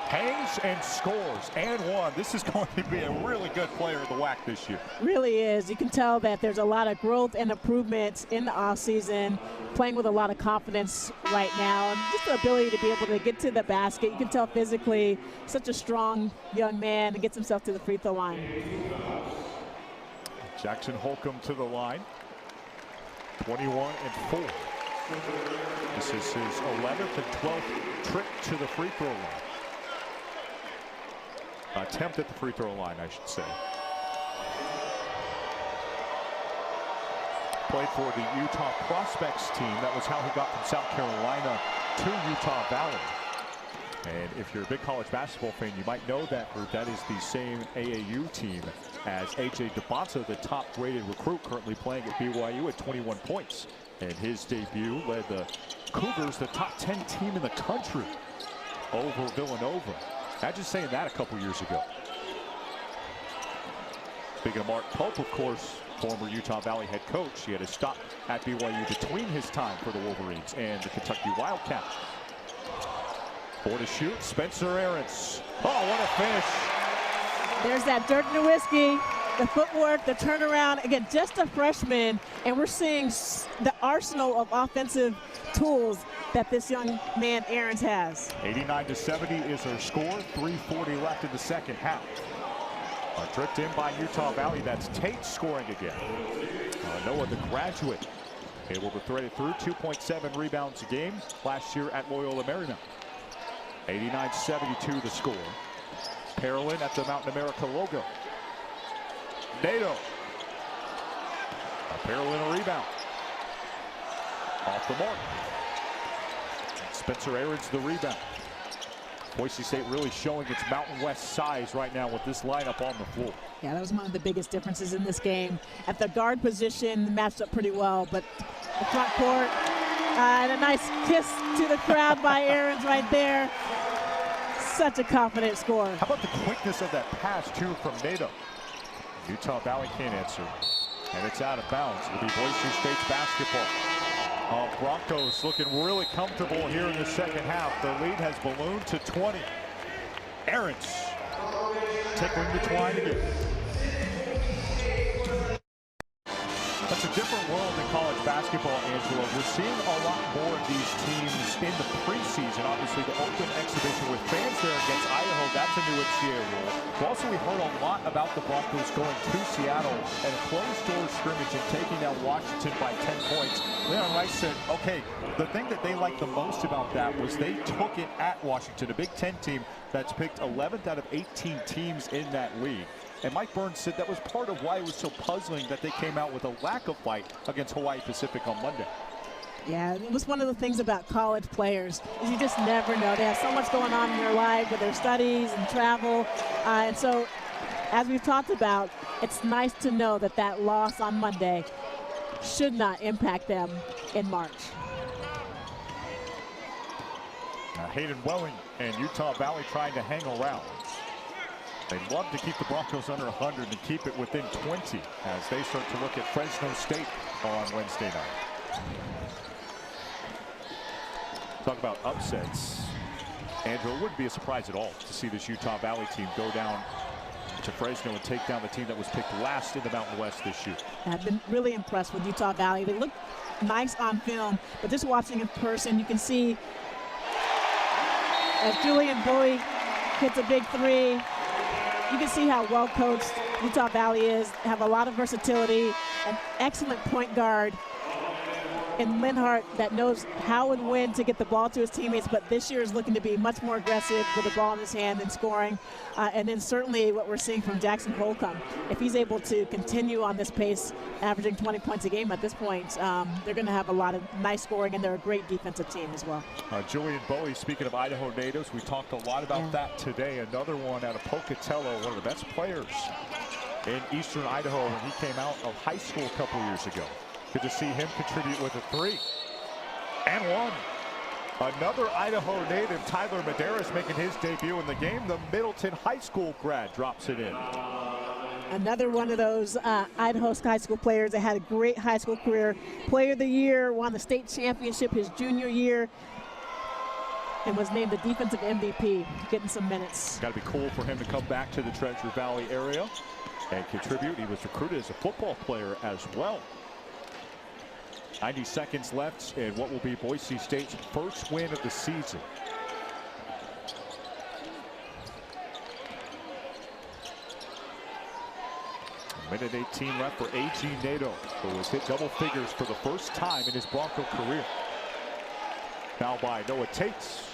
Hangs and scores and one. This is going to be a really good player of the WAC this year. Really is. You can tell that there's a lot of growth and improvements in the offseason, playing with a lot of confidence right now, and just the ability to be able to get to the basket. You can tell physically, such a strong young man, and gets himself to the free throw line. Jackson Holcomb to the line. 21-4. This is his 11th and 12th trip to the free throw line. Attempt at the free throw line, I should say. Played for the Utah Prospects team. That was how he got from South Carolina to Utah Valley. And if you're a big college basketball fan, you might know that group. That is the same AAU team as A.J. DeBonta, the top-rated recruit currently playing at BYU at 21 points. And his debut led the Cougars, the top 10 team in the country, over Villanova. Imagine saying that a couple years ago. Speaking of Mark Pope, of course, former Utah Valley head coach. He had a stop at BYU between his time for the Wolverines and the Kentucky Wildcats. 4 to shoot, Spencer Aarons. Oh, what a finish. There's that Dirk Nowitzki, the footwork, the turnaround. Again, just a freshman, and we're seeing the arsenal of offensive tools that this young man Aarons has. 89-70 is our score. 3:40 left in the second half. Tripped in by Utah Valley. That's Tate scoring again. Noah, the graduate, able to thread it through. 2.7 rebounds a game last year at Loyola Marymount. 89-72 the score. Parolin at the Mountain America logo. Nato. Parolin a rebound. Off the mark. Spencer Aarons the rebound. Boise State really showing its Mountain West size right now with this lineup on the floor. Yeah, that was one of the biggest differences in this game. At the guard position, matched up pretty well, but the front court, and a nice kiss to the crowd by Aarons right there. Such a confident score. How about the quickness of that pass, too, from Nato? Utah Valley can't answer, and it's out of bounds. It'll be Boise State's basketball. Broncos looking really comfortable here in the second half. The lead has ballooned to 20. Aarons tickling the twine again. That's a different world in college basketball, Angelo. We're seeing a lot more of these teams in the preseason. Obviously, the open exhibition with fans there against Idaho, that's a new NCAA rule. But also, we heard a lot about the Broncos going to Seattle and a closed-door scrimmage and taking down Washington by 10 points. Leon Rice said, okay, the thing that they liked the most about that was they took it at Washington, a Big Ten team that's picked 11th out of 18 teams in that league. And Mike Burns said that was part of why it was so puzzling that they came out with a lack of fight against Hawaii Pacific on Monday. Yeah, it was one of the things about college players is you just never know. They have so much going on in their life with their studies and travel. And so, as we've talked about, it's nice to know that that loss on Monday should not impact them in March. Hayden Welling and Utah Valley trying to hang around. They'd love to keep the Broncos under 100 and keep it within 20 as they start to look at Fresno State on Wednesday night. Talk about upsets. Andrew, it wouldn't be a surprise at all to see this Utah Valley team go down to Fresno and take down the team that was picked last in the Mountain West this year. I've been really impressed with Utah Valley. They look nice on film, but just watching in person, you can see as Julian Bowie hits a big three, you can see how well coached Utah Valley is, have a lot of versatility, an excellent point guard in Linhart that knows how and when to get the ball to his teammates, but this year is looking to be much more aggressive with the ball in his hand and scoring. And then certainly what we're seeing from Jackson Holcomb. If he's able to continue on this pace, averaging 20 points a game at this point, they're going to have a lot of nice scoring, and they're a great defensive team as well. Julian Bowie, speaking of Idaho natives, we talked a lot about that today. Another one out of Pocatello, one of the best players in Eastern Idaho when he came out of high school a couple years ago. Good to see him contribute with a three. And one. Another Idaho native, Tyler Medeiros, making his debut in the game. The Middleton High School grad drops it in. Another one of those Idaho high school players that had a great high school career. Player of the year, won the state championship his junior year, and was named the defensive MVP, getting some minutes. Got to be cool for him to come back to the Treasure Valley area and contribute. He was recruited as a football player as well. 90 seconds left in what will be Boise State's first win of the season. Minute 18 left for A.G. Nato, who has hit double figures for the first time in his Bronco career. Now by Noah Tates.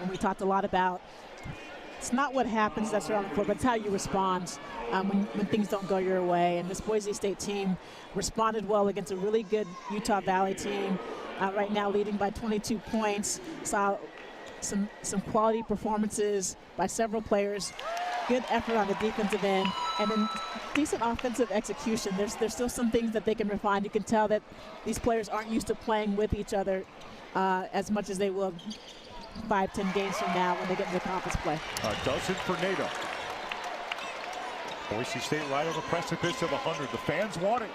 And we talked a lot about it's not what happens that's around the floor, but it's how you respond when things don't go your way. And this Boise State team responded well against a really good Utah Valley team. Right now leading by 22 points. Saw some quality performances by several players. Good effort on the defensive end, and then decent offensive execution. There's still some things that they can refine. You can tell that these players aren't used to playing with each other as much as they will 5-10 games from now when they get into conference play. A dozen for NATO. Boise State right on the precipice of 100. The fans want it.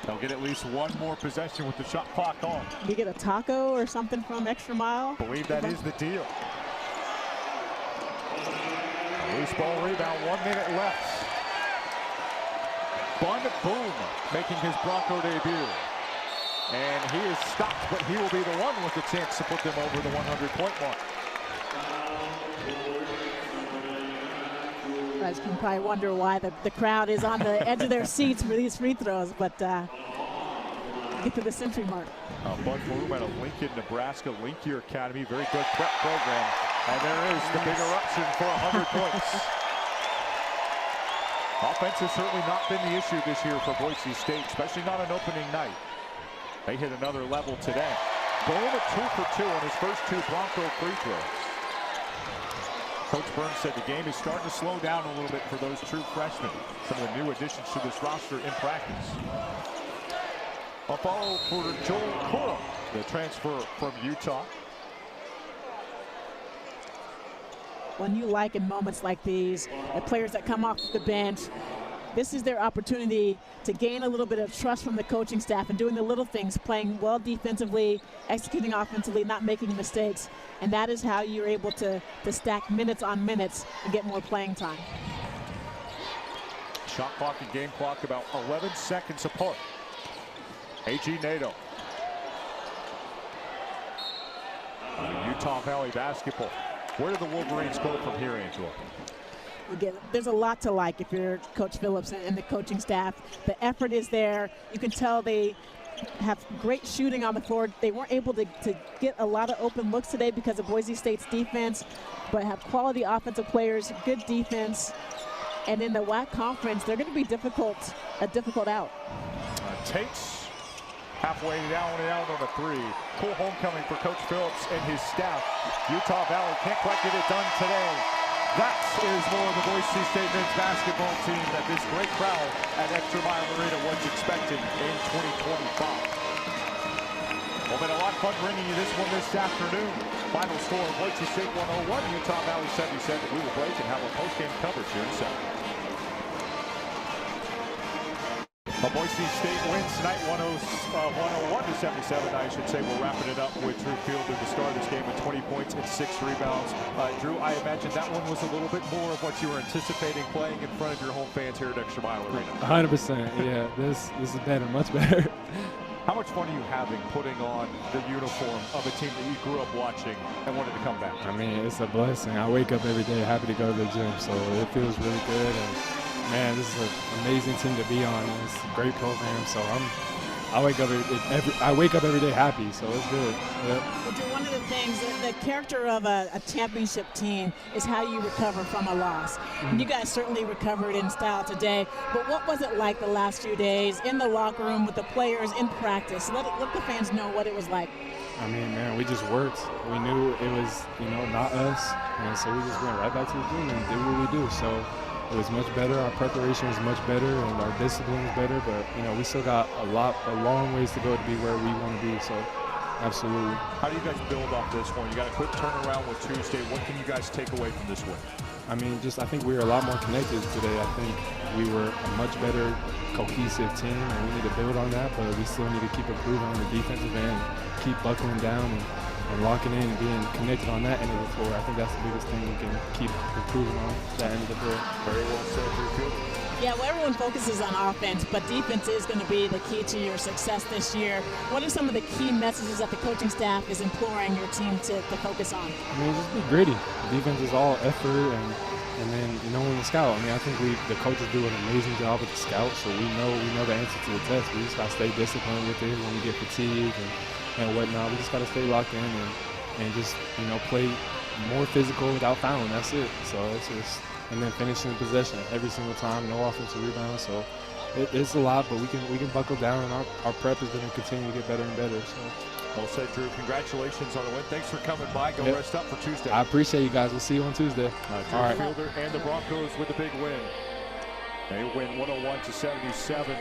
They'll get at least one more possession with the shot clock on. You get a taco or something from ExtraMile? I believe that is the deal. Loose ball rebound, 1 minute left. Bun Boom making his Bronco debut. And he is stopped, but he will be the one with the chance to put them over the 100-point mark. You guys can probably wonder why the crowd is on the edge of their seats for these free throws, but get to the century mark. Bud Boom at a Lincoln, Nebraska, Linkier Academy, very good prep program. And there is the big eruption for 100 points. Offense has certainly not been the issue this year for Boise State, especially not on opening night. They hit another level today. Boom at 2 for 2 on his first 2 Bronco free throws. Coach Burns said the game is starting to slow down a little bit for those true freshmen. Some of the new additions to this roster in practice. A follow for Joel Kura, the transfer from Utah. When you like in moments like these, the players that come off the bench, this is their opportunity to gain a little bit of trust from the coaching staff and doing the little things, playing well defensively, executing offensively, not making mistakes. And that is how you're able to stack minutes on minutes and get more playing time. Shot clock and game clock about 11 seconds apart. A.G. Nato. Utah Valley basketball. Where do the Wolverines go from here, Angela? Again, there's a lot to like if you're Coach Phillips and the coaching staff. The effort is there. You can tell they have great shooting on the floor. They weren't able to get a lot of open looks today because of Boise State's defense, but have quality offensive players, good defense. And in the WAC conference, they're going to be a difficult out. Tates halfway down and out on a 3. Cool homecoming for Coach Phillips and his staff. Utah Valley can't quite get it done today. That is more of the Boise State men's basketball team that this great crowd at ExtraMile Arena was expecting in 2025. Well, been a lot of fun bringing you this one this afternoon. Final score, Boise State 101, Utah Valley 77. We will break and have a post-game coverage here in a second. Boise State wins tonight 101-77. I should say we're wrapping it up with Drew Fielder to start this game with 20 points and 6 rebounds. Drew, I imagine that one was a little bit more of what you were anticipating playing in front of your home fans here at ExtraMile Arena. 100%. Yeah, this is better, much better. How much fun are you having putting on the uniform of a team that you grew up watching and wanted to come back to? I mean, it's a blessing. I wake up every day happy to go to the gym, so it feels really good. And man, this is an amazing team to be on. It's a great program, so I wake up every day happy, so it's good. Yep. Well, one of the things, the character of a championship team is how you recover from a loss. And you guys certainly recovered in style today, but what was it like the last few days in the locker room with the players in practice? Let the fans know what it was like. I mean, man, we just worked. We knew it was, not us, and so we just went right back to the gym and did what we do. So it was much better. Our preparation was much better, and our discipline was better. But we still got a long ways to go to be where we want to be. So, absolutely. How do you guys build off this one? You got a quick turnaround with Tuesday. What can you guys take away from this win? I mean, I think we were a lot more connected today. I think we were a much better cohesive team, and we need to build on that. But we still need to keep improving on the defensive end, keep buckling down, and and locking in and being connected on that end of the floor. I think that's the biggest thing we can keep improving on, that end of the floor. Very well said, Drew Fielder. Yeah, well, everyone focuses on offense, but defense is going to be the key to your success this year. What are some of the key messages that the coaching staff is imploring your team to focus on? I mean, just be gritty. Defense is all effort and then knowing the scout. I mean, I think the coaches do an amazing job with the scout, so we know the answer to the test. We just got to stay disciplined with it when we get fatigued and whatnot. We just got to stay locked in and just, play more physical without fouling. That's it. So it's just, and then finishing the possession every single time, no offensive rebound. So it's a lot, but we can buckle down, and our prep is going to continue to get better and better. So. Well said, Drew. Congratulations on the win. Thanks for coming by. Go rest up for Tuesday. I appreciate you guys. We'll see you on Tuesday. Drew All right. Fielder and the Broncos with a big win. They win 101-77.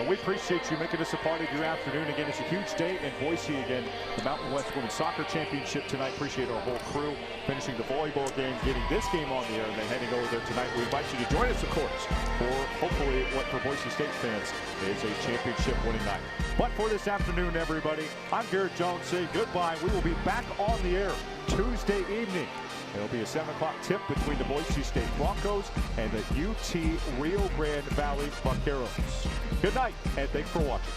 We appreciate you making this a part of your afternoon. Again, it's a huge day in Boise. Again, the Mountain West Women's Soccer Championship tonight. Appreciate our whole crew finishing the volleyball game, getting this game on the air, and then heading over there tonight. We invite you to join us, of course, for hopefully what for Boise State fans is a championship winning night. But for this afternoon, everybody, I'm Garrett Jones saying goodbye. We will be back on the air Tuesday evening. It'll be a 7 o'clock tip between the Boise State Broncos and the UT Rio Grande Valley Vaqueros. Good night, and thanks for watching.